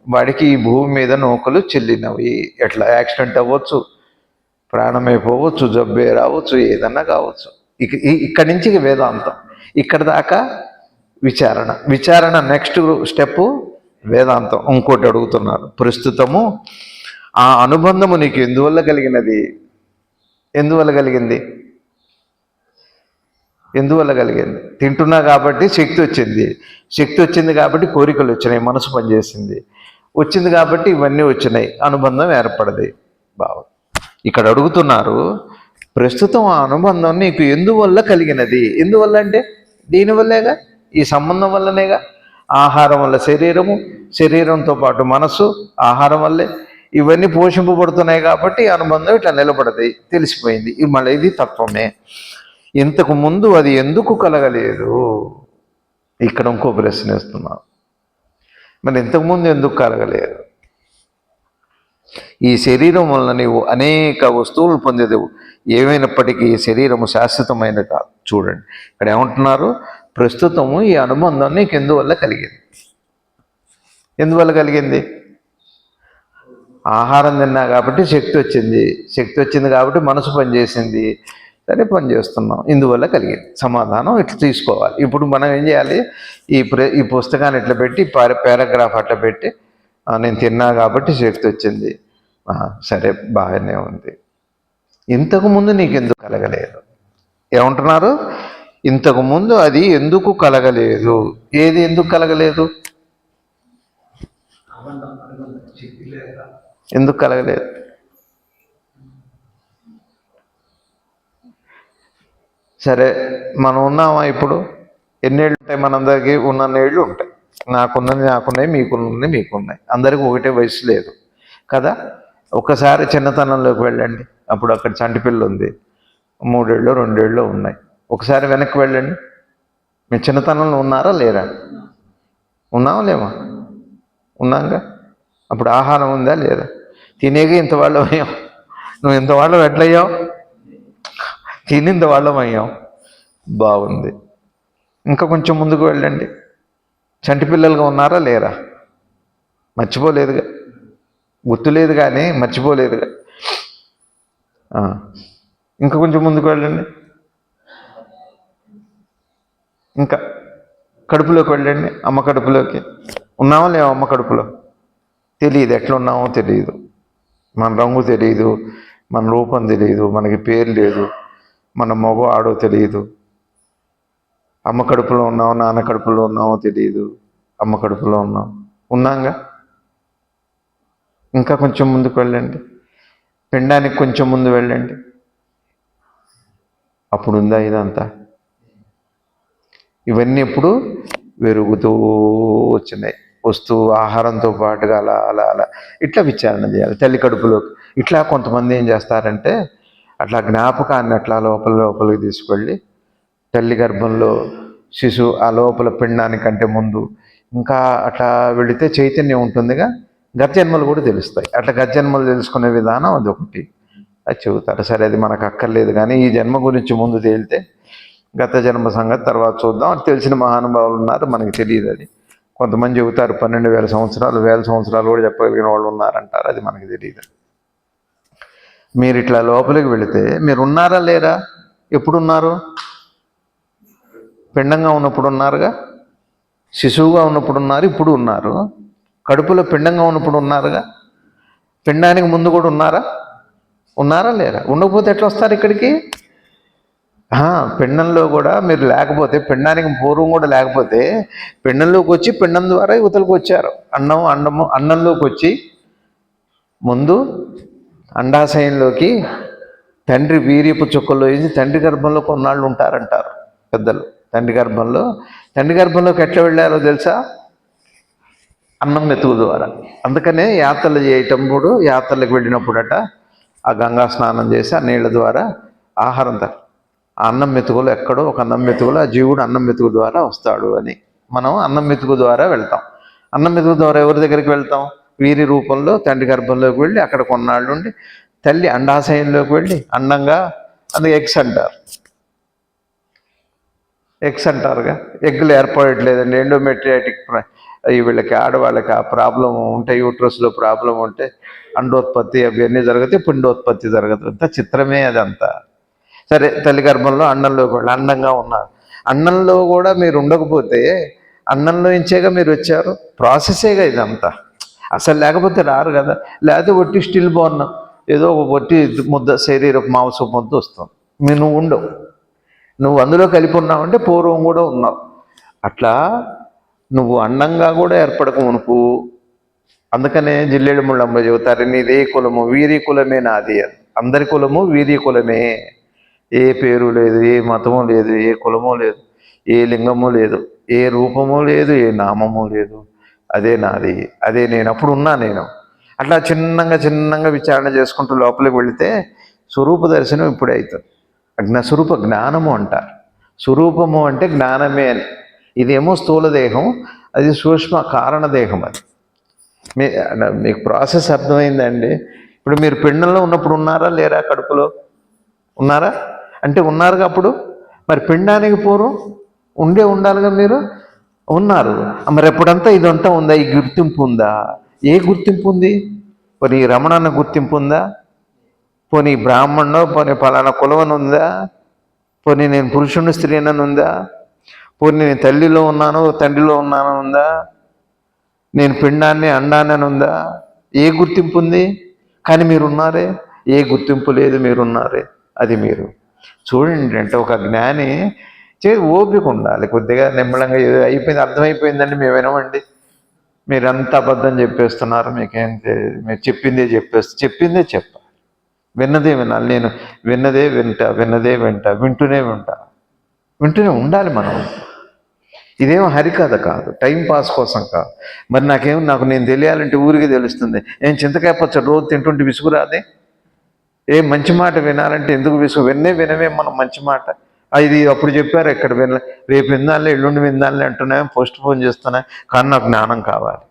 వాడికి ఈ భూమి మీద నౌకలు చెల్లినవి. ఎట్లా యాక్సిడెంట్ అవ్వచ్చు, ప్రాణమైపోవచ్చు, జబ్బే రావచ్చు, ఏదన్నా కావచ్చు. ఇక్కడి నుంచి వేదాంతం, ఇక్కడ దాకా విచారణ నెక్స్ట్ స్టెప్ వేదాంతం. ఇంకోటి అడుగుతున్నారు, ప్రస్తుతము ఆ అనుబంధము నీకు ఎందువల్ల కలిగినది? ఎందువల్ల కలిగింది? తింటున్నా కాబట్టి శక్తి వచ్చింది. శక్తి వచ్చింది కాబట్టి కోరికలు వచ్చినాయి, మనసు పనిచేసింది. వచ్చింది కాబట్టి ఇవన్నీ వచ్చినాయి, అనుబంధం ఏర్పడది. బాగా ఇక్కడ అడుగుతున్నారు, ప్రస్తుతం ఆ అనుబంధం నీకు ఎందువల్ల కలిగినది? ఎందువల్ల అంటే దీనివల్లేగా, ఈ సంబంధం వల్లనేగా. ఆహారం వల్ల శరీరము, శరీరంతో పాటు మనస్సు, ఆహారం వల్లే ఇవన్నీ పోషింపబడుతున్నాయి కాబట్టి అనుబంధం ఇట్లా నిలబడది. తెలిసిపోయింది. మళ్ళీ ఇది తత్వమే. ఇంతకు ముందు అది ఎందుకు కలగలేదు? ఇక్కడ ఇంకో ప్రశ్న వేస్తున్నాం. మరి ఇంతకుముందు ఎందుకు కలగలేదు? ఈ శరీరం వలన నీవు అనేక వస్తువులు పొందేదేవు. ఏమైనప్పటికీ ఈ శరీరము శాశ్వతమైనది కాదు. చూడండి ఇక్కడ ఏమంటున్నారు, ప్రస్తుతము ఈ అనుబంధం నీకు ఎందువల్ల కలిగింది? ఎందువల్ల కలిగింది? ఆహారం తిన్నా కాబట్టి శక్తి వచ్చింది. శక్తి వచ్చింది కాబట్టి మనసు పనిచేసింది. సరే, పని చేస్తున్నాం, ఇందువల్ల కలిగింది. సమాధానం ఇట్లా తీసుకోవాలి. ఇప్పుడు మనం ఏం చేయాలి? ఈ పుస్తకాన్ని ఇట్లా పెట్టి పారాగ్రాఫ్ అట్లా పెట్టి, నేను తిన్నా కాబట్టి శక్తి వచ్చింది, సరే బాగానే ఉంది. ఇంతకుముందు నీకు ఎందుకు కలగలేదు? ఏమంటున్నారు? ఇంతకుముందు అది ఎందుకు కలగలేదు? ఏది ఎందుకు కలగలేదు? ఎందుకు కలగలేదు? సరే, మనం ఉన్నామా ఇప్పుడు? ఎన్నేళ్ళు ఉంటాయి మనందరికీ? ఉన్నన్నేళ్ళు ఉంటాయి. నాకున్నాయి, మీకున్నాయి. అందరికీ ఒకటే వయసు లేదు కదా. ఒకసారి చిన్నతనంలోకి వెళ్ళండి, అప్పుడు అక్కడ చంటిపిల్ల ఉంది, 3 ఏళ్ళు 2 ఏళ్ళు ఉన్నాయి. ఒకసారి వెనక్కి వెళ్ళండి, మీ చిన్నతనంలో ఉన్నారా లేరా? ఉన్నామా లేమా? ఉన్నాగా. అప్పుడు ఆహారం ఉందా లేదా? తినేగా ఇంతవాళ్ళం అయ్యాం. నువ్వు ఇంతవాళ్ళం ఎట్లయ్యావు? తిని ఇంతవాళ్ళం అయ్యాం. బాగుంది. ఇంకా కొంచెం ముందుకు వెళ్ళండి, చంటిపిల్లలుగా ఉన్నారా లేరా? మర్చిపోలేదుగా, గుర్తులేదు కానీ మర్చిపోలేదుగా. ఇంకా కొంచెం ముందుకు వెళ్ళండి, ఇంకా కడుపులోకి వెళ్ళండి, అమ్మ కడుపులోకి. ఉన్నామా లేవా? అమ్మ కడుపులో తెలియదు, ఎట్లా ఉన్నామో తెలియదు, మన రంగు తెలియదు, మన రూపం తెలియదు, మనకి పేరు లేదు, మన మగ ఆడో తెలియదు. అమ్మ కడుపులో ఉన్నామో నాన్న కడుపులో ఉన్నామో తెలియదు, అమ్మ కడుపులో ఉన్నాంగా. ఇంకా కొంచెం ముందుకు వెళ్ళండి, పిండానికి కొంచెం ముందు వెళ్ళండి, అప్పుడు ఉందా ఇదంతా? ఇవన్నీ ఇప్పుడు పెరుగుతూ వచ్చినాయి. ఆహారంతో పాటుగా అలా అలా అలా ఇట్లా విచారణ చేయాలి తల్లి కడుపులోకి. ఇట్లా కొంతమంది ఏం చేస్తారంటే, అట్లా జ్ఞాపకాన్ని అట్లా లోపలికి తీసుకెళ్ళి తల్లి గర్భంలో శిశువు ఆ లోపల పిండానికంటే ముందు ఇంకా అట్లా వెళితే చైతన్యం ఉంటుందిగా, గర్జన్మలు కూడా తెలుస్తాయి. అట్లా గర్జన్మలు తెలుసుకునే విధానం అదొకటి, అది చెబుతారు. సరే, అది మనకు అక్కర్లేదు కానీ ఈ జన్మ గురించి ముందు తేలితే గత జన్మ సంగతి తర్వాత చూద్దాం. అది తెలిసిన మహానుభావులు ఉన్నారు, మనకి తెలియదు. అది కొంతమంది చెబుతారు 12,000 సంవత్సరాలు 1000 సంవత్సరాలు కూడా చెప్పగలిగిన వాళ్ళు ఉన్నారంటారు, అది మనకి తెలియదు. మీరు ఇట్లా లోపలికి వెళితే మీరు ఉన్నారా లేరా? ఎప్పుడున్నారు? పిండంగా ఉన్నప్పుడు ఉన్నారుగా, శిశువుగా ఉన్నప్పుడు ఉన్నారు, ఇప్పుడు ఉన్నారు. కడుపులో పిండంగా ఉన్నప్పుడు ఉన్నారుగా, పిండానికి ముందు కూడా ఉన్నారా లేరా? ఉండకపోతే ఎట్లా వస్తారు ఇక్కడికి? పిండంలో కూడా మీరు లేకపోతే, పిండానికి పూర్వం కూడా లేకపోతే, పిండంలోకి వచ్చి పిండం ద్వారా యువతలకు వచ్చారు. అన్నంలోకి వచ్చి ముందు అండాశయంలోకి తండ్రి వీర్యపు చుక్కల్లో వేసి తండ్రి గర్భంలో కొన్నాళ్ళు ఉంటారంటారు పెద్దలు. తండ్రి గర్భంలోకి ఎట్లా వెళ్ళారో తెలుసా? అన్నం మెతుకు ద్వారా. అందుకనే యాత్రలు చేయటప్పుడు, యాత్రలకు వెళ్ళినప్పుడట ఆ గంగా స్నానం చేసి ఆ నీళ్ళ ద్వారా ఆహారం ఆ అన్నం మెతుకులు ఎక్కడో ఒక అన్నం మెతుకులు ఆ జీవుడు అన్నం మెతుకు ద్వారా వస్తాడు అని మనం అన్నం మెతుకు ద్వారా వెళ్తాం. అన్నం మెతుకు ద్వారా ఎవరి దగ్గరికి వెళ్తాం? వీరి రూపంలో తండ్రి గర్భంలోకి వెళ్ళి అక్కడ కొన్నాళ్ళు ఉండి తల్లి అండాశయంలోకి వెళ్ళి అండంగా, అందుకే ఎగ్స్ అంటారు. ఎగ్స్ అంటారుగా, ఎగ్గులు ఏర్పడట్లేదండి, ఎండోమెట్రియాటిక్ వీళ్ళకి ఆడవాళ్ళకి ఆ ప్రాబ్లం ఉంటే, యూట్రస్లో ప్రాబ్లం ఉంటే అండోత్పత్తి అవన్నీ జరిగితే పిండోత్పత్తి జరగదు. అంతా చిత్రమే అదంతా. సరే, తల్లి గర్భంలో అన్నంలో కూడా అండంగా ఉన్నారు. అన్నంలో కూడా మీరు ఉండకపోతే అన్నంలో ఇంచేగా మీరు వచ్చారు, ప్రాసెసేగా ఇదంతా. అసలు లేకపోతే రారు కదా. లేకపోతే ఒట్టి స్టిల్ బోర్న్, ఏదో ఒక ఒట్టి ముద్ద, శరీరపు మాంసం ముద్ద వస్తుంది. నువ్వు ఉండవు, నువ్వు అందులో కలిపి ఉన్నావంటే పూర్వం కూడా ఉన్నావు. అట్లా నువ్వు అండంగా కూడా ఏర్పడక మునుపు, అందుకనే జిల్లేడు ముళ్ళమ్మ చెబుతారు, నీదే కులము వీరి కులమే నాది అని. అందరి కులము వీరి కులమే. ఏ పేరు లేదు, ఏ మతము లేదు, ఏ కులము లేదు, ఏ లింగము లేదు, ఏ రూపము లేదు, ఏ నామము లేదు. అదే నాది, అదే నేను. అప్పుడు ఉన్నా నేను. అట్లా చిన్నంగా విచారణ చేసుకుంటూ లోపలికి వెళితే స్వరూప దర్శనం ఇప్పుడే అవుతుంది. స్వరూప జ్ఞానము అంటారు. స్వరూపము అంటే జ్ఞానమే అని. ఇదేమో స్థూల దేహం, అది సూక్ష్మ కారణదేహం. అది మీకు ప్రాసెస్ అర్థమైందండి. ఇప్పుడు మీరు పిండంలో ఉన్నప్పుడు ఉన్నారా లేరా? కడుపులో ఉన్నారా? అంటే ఉన్నారుగా అప్పుడు. మరి పిండానికి పూర్వం ఉండాలిగా మీరు. ఉన్నారు. మరి ఎప్పుడంతా ఇదంతా ఉందా? ఈ గుర్తింపు ఉందా? ఏ గుర్తింపు ఉంది? పోనీ రమణన్న గుర్తింపు ఉందా? పోనీ బ్రాహ్మణో, పోనీ పలానా కులవని ఉందా? పోనీ నేను పురుషుని స్త్రీ అని ఉందా? పోనీ నేను తల్లిలో ఉన్నాను తండ్రిలో ఉన్నాను ఉందా? నేను పిండాన్ని అండాన్ని అని ఉందా? ఏ గుర్తింపు ఉంది? కానీ మీరున్నారే. ఏ గుర్తింపు లేదు, మీరున్నారే. అది మీరు చూడండి. అంటే ఒక జ్ఞాని ఓపిక ఉండాలి కొద్దిగా. నిమ్మలంగా ఏదో అయిపోయింది, అర్థమైపోయిందండి, మేము వినమండి, మీరంతా అబద్ధం చెప్పేస్తున్నారు, మీకేం మీరు చెప్పిందే చెప్పాలి. విన్నదే వినాలి. నేను విన్నదే వింటా, వింటూనే ఉండాలి మనం. ఇదేమో హరికథ కాదు, టైం పాస్ కోసం కాదు. మరి నాకు నేను తెలియాలంటే ఊరికి తెలుస్తుంది. నేను చింతకాయ పచ్చడి రోజు తింటుంటే విసుగురాదే? ఏ మంచి మాట వినాలంటే ఎందుకు విసుగు? వినవే మనం మంచి మాట. ఇది అప్పుడు చెప్పారు, ఎక్కడ రేపు విందాలే, ఎల్లుండి విందాలే అంటున్నాం, పోస్ట్ పోన్ చేస్తున్నా. కానీ నాకు జ్ఞానం కావాలి.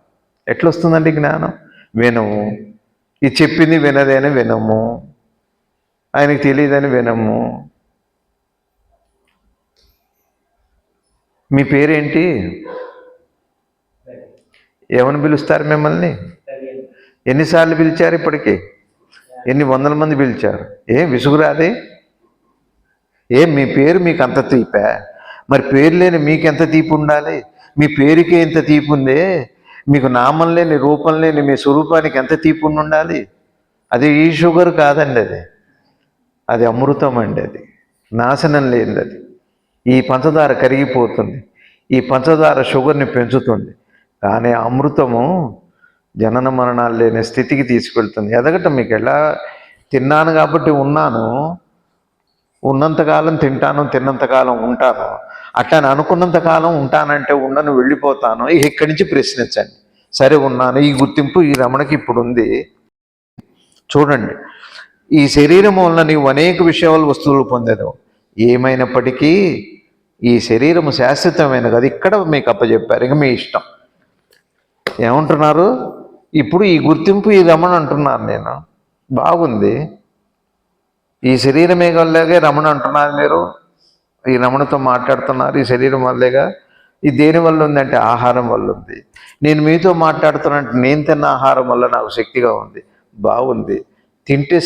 ఎట్లొస్తుందండి జ్ఞానం? వినము. ఇది చెప్పింది వినదేని వినము, ఆయనకి తెలియదని వినము. మీ పేరేంటి? ఏమని పిలుస్తారు మిమ్మల్ని? ఎన్నిసార్లు పిలిచారు ఇప్పటికీ? ఎన్ని వందల మంది పిలిచారు? ఏం విసుగురాదే? మీ పేరు మీకు అంత తీపా? మరి పేరు లేని మీకెంత తీపి ఉండాలి? మీ పేరుకే ఎంత తీపి ఉందే, మీకు నామం లేని, రూపం లేని మీ స్వరూపానికి ఎంత తీపి ఉండాలి? అది ఈ షుగర్ కాదండి, అది అమృతం అండి. అది నాశనం లేనిది. అది ఈ పంచదార కరిగిపోతుంది, ఈ పంచదార షుగర్ని పెంచుతుంది, కానీ అమృతము జనన మరణాలు లేని స్థితికి తీసుకెళ్తుంది. ఎదగటం మీకు ఎలా? తిన్నాను కాబట్టి ఉన్నాను, ఉన్నంతకాలం తింటాను, తిన్నంతకాలం ఉంటాను. అట్లా అనుకున్నంతకాలం ఉంటానంటే ఉండను, వెళ్ళిపోతాను. ఇక్కడి నుంచి ప్రశ్నించండి. సరే ఉన్నాను, ఈ గుర్తింపు ఈ రమణకి ఇప్పుడు ఉంది. చూడండి, ఈ శరీరం వలన నీవు అనేక విషయాలు, వస్తువులు పొందేదావు. ఏమైనప్పటికీ ఈ శరీరము శాశ్వతమైనది. అది ఇక్కడ మీకు అప్పచెప్పారు, ఇక మీ ఇష్టం. ఏమంటున్నారు ఇప్పుడు? ఈ గుర్తింపు ఈ రమణ అంటున్నారు. నేను బాగుంది, ఈ శరీరమే వల్లేగా రమణ అంటున్నారు మీరు. ఈ రమణతో మాట్లాడుతున్నారు, ఈ శరీరం వల్లేగా. ఇది దేని వల్ల ఉందంటే ఆహారం వల్ల ఉంది. నేను మీతో మాట్లాడుతున్నట్టు నేను తిన్న ఆహారం వల్ల నాకు శక్తిగా ఉంది. బాగుంది. తింటే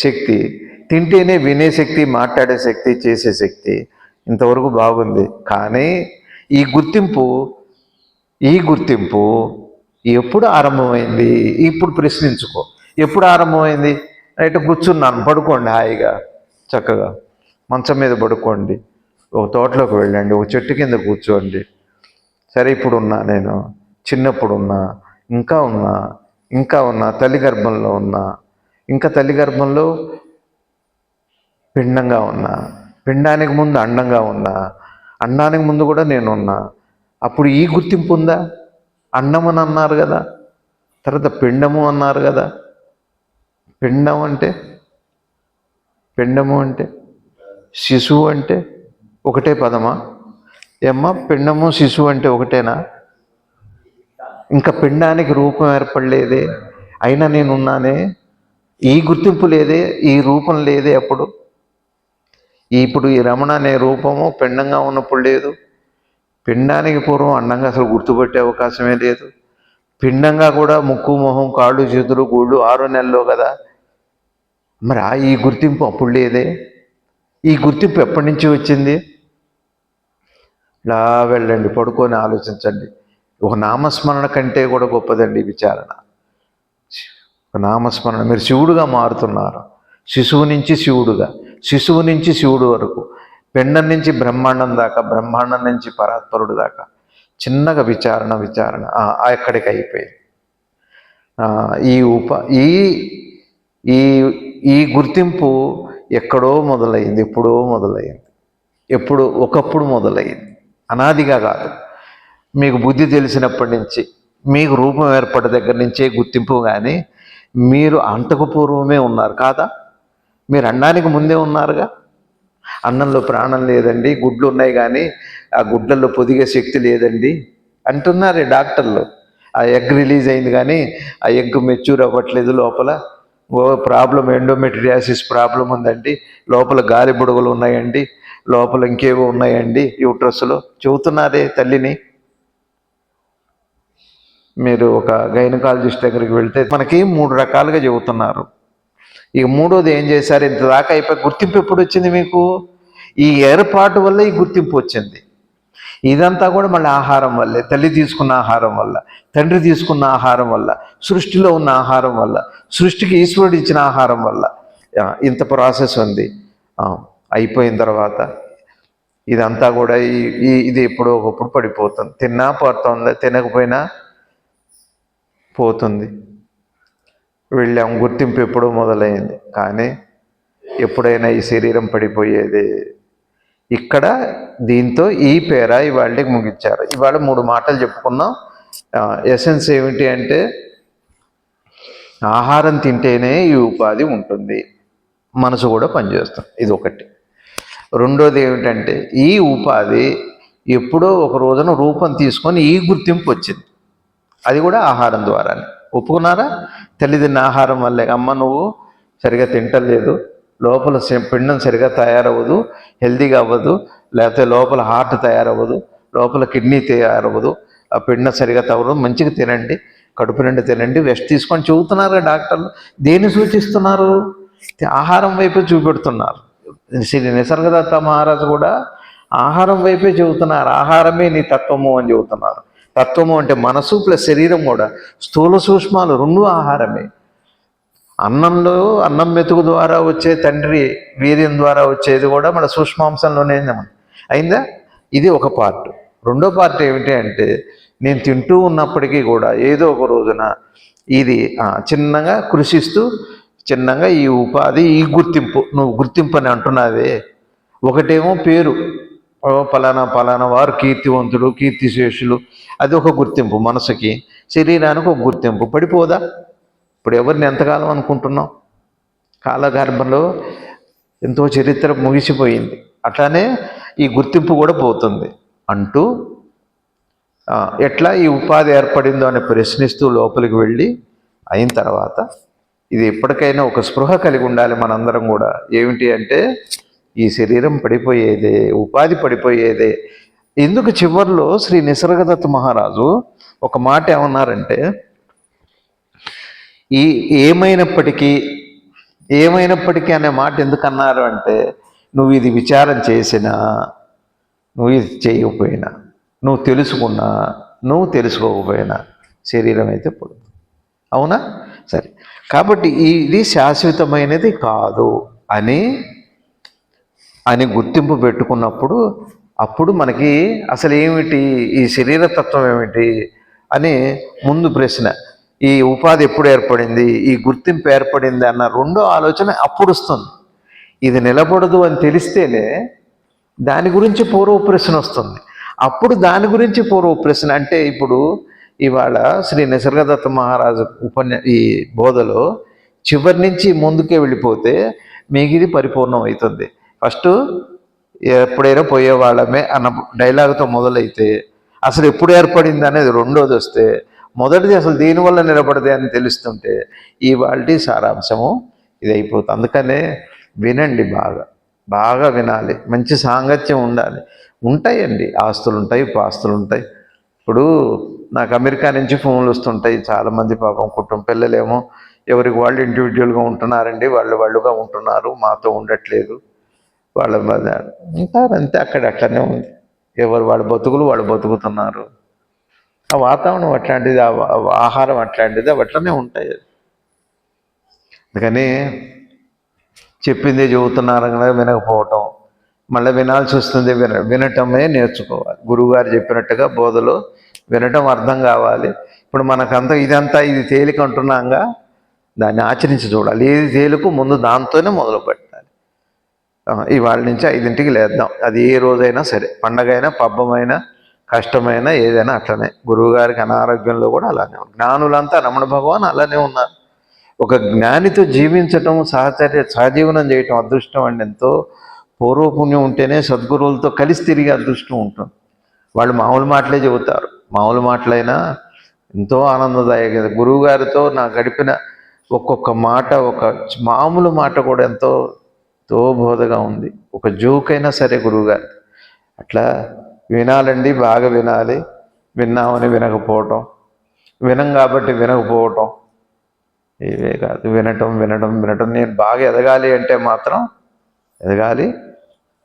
శక్తి, తింటేనే వినే శక్తి, మాట్లాడే శక్తి, చేసే శక్తి. ఇంతవరకు బాగుంది. కానీ ఈ గుర్తింపు ఎప్పుడు ఆరంభమైంది? ఇప్పుడు ప్రశ్నించుకో. ఎప్పుడు ఆరంభమైంది? అయితే కూర్చున్నాను, పడుకోండి హాయిగా, చక్కగా మంచం మీద పడుకోండి, ఒక తోటలోకి వెళ్ళండి, ఒక చెట్టు కింద కూర్చోండి. సరే, ఇప్పుడు ఉన్నా నేను, చిన్నప్పుడు ఉన్నా, ఇంకా ఉన్నా, తల్లి గర్భంలో ఉన్నా, ఇంకా తల్లి గర్భంలో పిండంగా ఉన్నా, పిండానికి ముందు అండంగా ఉన్నా, అండానికి ముందు కూడా నేనున్నా. అప్పుడు ఈ గుర్తింపు ఉందా? అన్నం అని అన్నారు కదా, తర్వాత పిండము అన్నారు కదా. పిండము అంటే శిశువు అంటే ఒకటే పదమా? ఏమ్మా, పిండము శిశువు అంటే ఒకటేనా? ఇంకా పిండానికి రూపం ఏర్పడలేదే, అయినా నేనున్నానే. ఈ గుర్తింపు లేదే, ఈ రూపం లేదే. అప్పుడు ఇప్పుడు ఈ రమణ అనే రూపము పిండంగా ఉన్నప్పుడు లేదు. పిండానికి పూర్వం అండంగా అసలు గుర్తుపట్టే అవకాశమే లేదు. పిండంగా కూడా ముక్కు, మొహం, కాళ్ళు, చేతులు, గూళ్ళు 6 నెలల్లో కదా. మరి ఈ గుర్తింపు అప్పుడు లేదే. ఈ గుర్తింపు ఎప్పటి నుంచి వచ్చింది? ఇలా వెళ్ళండి, పడుకొని ఆలోచించండి. ఒక నామస్మరణ కంటే కూడా గొప్పదండి విచారణ. ఒక నామస్మరణ. మీరు శివుడుగా మారుతున్నారు. శిశువు నుంచి శివుడుగా, శిశువు నుంచి శివుడు వరకు, పిండం నుంచి బ్రహ్మాండం దాకా, బ్రహ్మాండం నుంచి పరాత్పరుడు దాకా చిన్నగా విచారణ ఎక్కడికి అయిపోయింది. ఈ ఈ ఈ గుర్తింపు ఎక్కడో మొదలైంది, ఎప్పుడో మొదలైంది, ఒకప్పుడు మొదలైంది, అనాదిగా కాదు. మీకు బుద్ధి తెలిసినప్పటి నుంచి, మీకు రూపం ఏర్పడ్డ దగ్గర నుంచే గుర్తింపు. కానీ మీరు అంతకు పూర్వమే ఉన్నారు కాదా? మీరు అన్నానికి ముందే ఉన్నారుగా. అన్నంలో ప్రాణం లేదండి, గుడ్లు ఉన్నాయి కానీ ఆ గుడ్లలో పొదిగే శక్తి లేదండి అంటున్నారు డాక్టర్లు. ఆ ఎగ్ రిలీజ్ అయింది కానీ ఆ ఎగ్ మెచ్యూర్ అవ్వట్లేదు, లోపల ప్రాబ్లం, ఎండోమెట్రియాసిస్ ప్రాబ్లం ఉందండి, లోపల గాలి బుడగలు ఉన్నాయండి, లోపల ఇంకేవో ఉన్నాయండి యూట్రస్లో చెబుతున్నారే తల్లిని. మీరు ఒక గైనకాలజిస్ట్ దగ్గరికి వెళ్తే మనకి 3 రకాలుగా చెబుతున్నారు. ఇక మూడోది ఏం చేశారు? ఇంత దాకా అయిపోయి గుర్తింపు ఎప్పుడు వచ్చింది మీకు? ఈ ఏర్పాటు వల్ల ఈ గుర్తింపు వచ్చింది. ఇదంతా కూడా మళ్ళీ ఆహారం వల్లే. తల్లి తీసుకున్న ఆహారం వల్ల, తండ్రి తీసుకున్న ఆహారం వల్ల, సృష్టిలో ఉన్న ఆహారం వల్ల, సృష్టికి ఈశ్వరుడు ఇచ్చిన ఆహారం వల్ల ఇంత ప్రాసెస్ ఉంది. అయిపోయిన తర్వాత ఇదంతా కూడా ఇది ఎప్పుడో ఒకప్పుడు పడిపోతుంది. తిన్నా పోతుంది, తినకపోయినా పోతుంది. వెళ్ళాం, గుర్తింపు ఎప్పుడో మొదలైంది. కానీ ఎప్పుడైనా ఈ శరీరం పడిపోయేదే. ఇక్కడ దీంతో ఈ పేర ఇవాళకి ముగించారు. ఇవాళ 3 మాటలు చెప్పుకున్నాం. ఎసెన్స్ ఏమిటి అంటే, ఆహారం తింటేనే ఈ ఉపాధి ఉంటుంది, మనసు కూడా పనిచేస్తుంది. ఇది ఒకటి. రెండోది ఏమిటంటే, ఈ ఉపాధి ఎప్పుడో ఒక రోజున రూపం తీసుకొని ఈ గుర్తింపు వచ్చింది. అది కూడా ఆహారం ద్వారానే. ఒప్పుకున్నారా? తల్లి తిన్న ఆహారం వల్లే. అమ్మ నువ్వు సరిగా తింటలేదు, లోపల పిండం సరిగా తయారవ్వదు, హెల్తీగా అవ్వదు, లేకపోతే లోపల హార్ట్ తయారవ్వదు, లోపల కిడ్నీ తయారవ్వదు, ఆ పిండం సరిగా తవ్వదు, మంచిగా తినండి, కడుపు నిండా తినండి, రెస్ట్ తీసుకొని చెబుతున్నారు డాక్టర్లు. దేన్ని సూచిస్తున్నారు? ఆహారం వైపే చూపెడుతున్నారు. శ్రీ నిసర్గదత్త మహారాజు కూడా ఆహారం వైపే చెబుతున్నారు. ఆహారమే నీ తత్వము అని చెబుతున్నారు. తత్వము అంటే మనసు ప్లస్ శరీరం కూడా, స్థూల సూక్ష్మాలు 2 ఆహారమే. అన్నం మెతుకు ద్వారా వచ్చే తండ్రి వీర్యం ద్వారా వచ్చేది కూడా మన సూక్ష్మాంశంలోనే అయిందా? ఇది ఒక పార్ట్. రెండో పార్ట్ ఏమిటి అంటే, నేను తింటూ ఉన్నప్పటికీ కూడా ఏదో ఒక రోజున ఇది చిన్నగా కృషిస్తూ చిన్నగా ఈ ఉపాధి, ఈ గుర్తింపు, నువ్వు గుర్తింపు అని అంటున్నావే, ఒకటేమో పేరు, పలానా వారు కీర్తివంతుడు, కీర్తిశేషులు, అది ఒక గుర్తింపు మనసుకి. శరీరానికి ఒక గుర్తింపు. పడిపోదా? ఇప్పుడు ఎవరిని ఎంతకాలం అనుకుంటున్నాం? కాలగర్భంలో ఎంతో చరిత్ర ముగిసిపోయింది. అట్లానే ఈ గుర్తింపు కూడా పోతుంది అంటూ ఎట్లా ఈ ఉపాధి ఏర్పడిందో అని ప్రశ్నిస్తూ లోపలికి వెళ్ళి అయిన తర్వాత, ఇది ఎప్పటికైనా ఒక స్పృహ కలిగి ఉండాలి మనందరం కూడా. ఏమిటి అంటే, ఈ శరీరం పడిపోయేదే, ఉపాధి పడిపోయేదే. ఎందుకు చివరిలో శ్రీ నిసర్గదత్త మహారాజు ఒక మాట ఏమన్నారంటే, ఏమైనప్పటికీ అనే మాట ఎందుకు అన్నారు అంటే, నువ్వు ఇది విచారం చేసినా, నువ్వు ఇది చేయకపోయినా, నువ్వు తెలుసుకున్నా, నువ్వు తెలుసుకోకపోయినా శరీరం అయితే పడుతుంది. అవునా? సరే, కాబట్టి ఇది శాశ్వతమైనది కాదు అని గుర్తింపు పెట్టుకున్నప్పుడు, అప్పుడు మనకి అసలు ఏమిటి, ఈ శరీరతత్వం ఏమిటి అని ముందు ప్రశ్న. ఈ ఉపాధి ఎప్పుడు ఏర్పడింది, ఈ గుర్తింపు ఏర్పడింది అన్న రెండో ఆలోచన అప్పుడు వస్తుంది. ఇది నిలబడదు అని తెలిస్తేనే దాని గురించి పూర్వ ప్రశ్న వస్తుంది. అప్పుడు దాని గురించి పూర్వ ప్రశ్న అంటే, ఇప్పుడు ఇవాళ శ్రీ నిసర్గదత్త మహారాజు ఈ బోధలో చివరి నుంచి ముందుకే వెళ్ళిపోతే మీకు ఇది పరిపూర్ణం అవుతుంది. ఫస్ట్ ఎప్పుడైనా పోయేవాళ్ళమే అన్న డైలాగ్తో మొదలైతే అసలు ఎప్పుడు ఏర్పడింది అనేది రెండోది వస్తే, మొదటిది అసలు దీనివల్ల నిలబడదే అని తెలుస్తుంటే ఇవాళ సారాంశము ఇది అయిపోతుంది. అందుకనే వినండి బాగా. బాగా వినాలి, మంచి సాంగత్యం ఉండాలి. ఉంటాయండి, ఆస్తులు ఉంటాయి, పాస్తులు ఉంటాయి. ఇప్పుడు నాకు అమెరికా నుంచి ఫోన్లు వస్తుంటాయి, చాలామంది పాపం కుటుంబ పిల్లలేమో ఎవరికి వాళ్ళు ఇండివిజువల్గా ఉంటున్నారండి, వాళ్ళుగా ఉంటున్నారు, మాతో ఉండట్లేదు, వాళ్ళ ఉంటారు అంతే. అక్కడ అట్లనే ఉంది, ఎవరు వాళ్ళ బతుకులు వాళ్ళు బతుకుతున్నారు. ఆ వాతావరణం అట్లాంటిది, ఆహారం అట్లాంటిది, అవి అట్లనే ఉంటాయి. అందుకని చెప్పిందే చెబుతున్నారు కదా వినకపోవటం, మళ్ళీ వినాల్సి వస్తుంది. వినటమే నేర్చుకోవాలి. గురువుగారు చెప్పినట్టుగా బోధలో వినటం అర్థం కావాలి. ఇప్పుడు మనకంతా ఇది తేలిక అంటున్నాగా, దాన్ని ఆచరించి చూడాలి. ఏది తేలిక ముందు దాంతోనే మొదలు పెట్టాలి. ఇవాళ నుంచి 5ంటికి లేద్దాం, అది ఏ రోజైనా సరే, పండగైనా పబ్బమైనా కష్టమైనా ఏదైనా అట్లనే. గురువుగారికి అనారోగ్యంలో కూడా అలానే ఉన్నారు. జ్ఞానులంతా రమణ భగవాన్ అలానే ఉన్నారు. ఒక జ్ఞానితో జీవించటం, సహజీవనం చేయటం అదృష్టం అండి. ఎంతో పూర్వపుణ్యం ఉంటేనే సద్గురువులతో కలిసి తిరిగే అదృష్టం ఉంటుంది. వాళ్ళు మామూలు మాటలే చెబుతారు, మామూలు మాటలైనా ఎంతో ఆనందదాయక. గురువుగారితో నా గడిపిన ఒక్కొక్క మాట, ఒక మామూలు మాట కూడా ఎంతో బోధగా ఉంది. ఒక జోకైనా సరే గురువుగారు అట్లా వినాలండి, బాగా వినాలి. విన్నామని వినకపోవటం, వినం కాబట్టి వినకపోవటం, ఇవే కాదు. వినటం వినటం వినటం. నేను బాగా ఎదగాలి అంటే మాత్రం ఎదగాలి,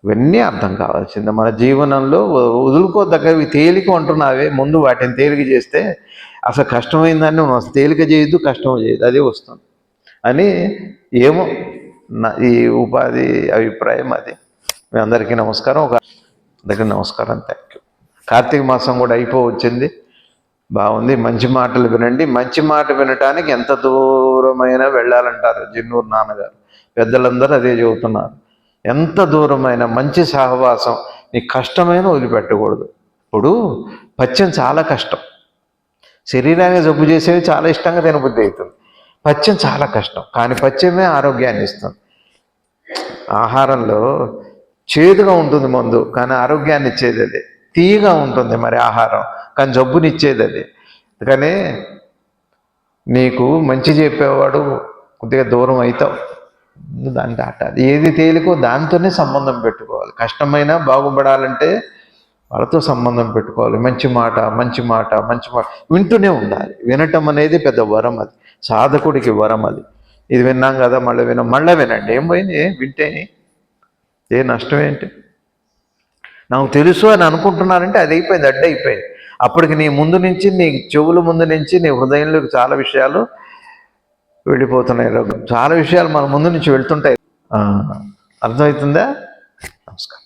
ఇవన్నీ అర్థం కావాల్సిందే. మన జీవనంలో వదులుకోదగ్గవి తేలిక అంటున్నావే, ముందు వాటిని తేలిక చేస్తే అసలు కష్టమైందాన్ని నువ్వు తేలిక చేయొద్దు, కష్టం చేయొద్దు, అదే వస్తుంది అని. ఏమో నా ఈ ఉపాధి అభిప్రాయం అది. మీ అందరికీ నమస్కారం. అందరికీ నమస్కారం. Thank you. కార్తీక మాసం కూడా అయిపోవచ్చింది, బాగుంది. మంచి మాటలు వినండి. మంచి మాట వినటానికి ఎంత దూరమైనా వెళ్ళాలంటారు జిన్నూరు నాన్నగారు. పెద్దలందరూ అదే చెబుతున్నారు. ఎంత దూరమైన మంచి సహవాసం, నీ కష్టమైన వదిలిపెట్టకూడదు. ఇప్పుడు పచ్చం చాలా కష్టం, శరీరాన్ని జబ్బు చేసేవి చాలా ఇష్టంగా తినబుద్ధి అవుతుంది. పచ్చం చాలా కష్టం, కానీ పచ్చమే ఆరోగ్యాన్ని ఇస్తుంది. ఆహారంలో చేదుగా ఉంటుంది మందు, కానీ ఆరోగ్యాన్ని ఇచ్చేది అదే. తీయగా ఉంటుంది మరి ఆహారం, కానీ జబ్బునిచ్చేది అది. అందుకనే నీకు మంచి చెప్పేవాడు కొద్దిగా దూరం అవుతావు, దాన్ని దాటాలి. ఏది తేలికో దాంతోనే సంబంధం పెట్టుకోవాలి. కష్టమైనా బాగుపడాలంటే వాళ్ళతో సంబంధం పెట్టుకోవాలి. మంచి మాట మంచి మాట మంచి మాట వింటూనే ఉండాలి. వినటం అనేది పెద్ద వరం, అది సాధకుడికి వరం. అది ఇది విన్నాం కదా, మళ్ళీ వినండి. ఏం పోయింది, వింటే ఏ నష్టం ఏంటి? నాకు తెలుసు అని అనుకుంటున్నారంటే అది అయిపోయింది, అడ్డైపోయింది. అప్పటికి నీ ముందు నుంచి, నీ చెవుల ముందు నుంచి, నీ హృదయంలోకి చాలా విషయాలు వెళ్ళిపోతున్నాయి. చాలా విషయాలు మన ముందు నుంచి వెళ్తుంటాయి. అర్థమవుతుందా? నమస్కారం.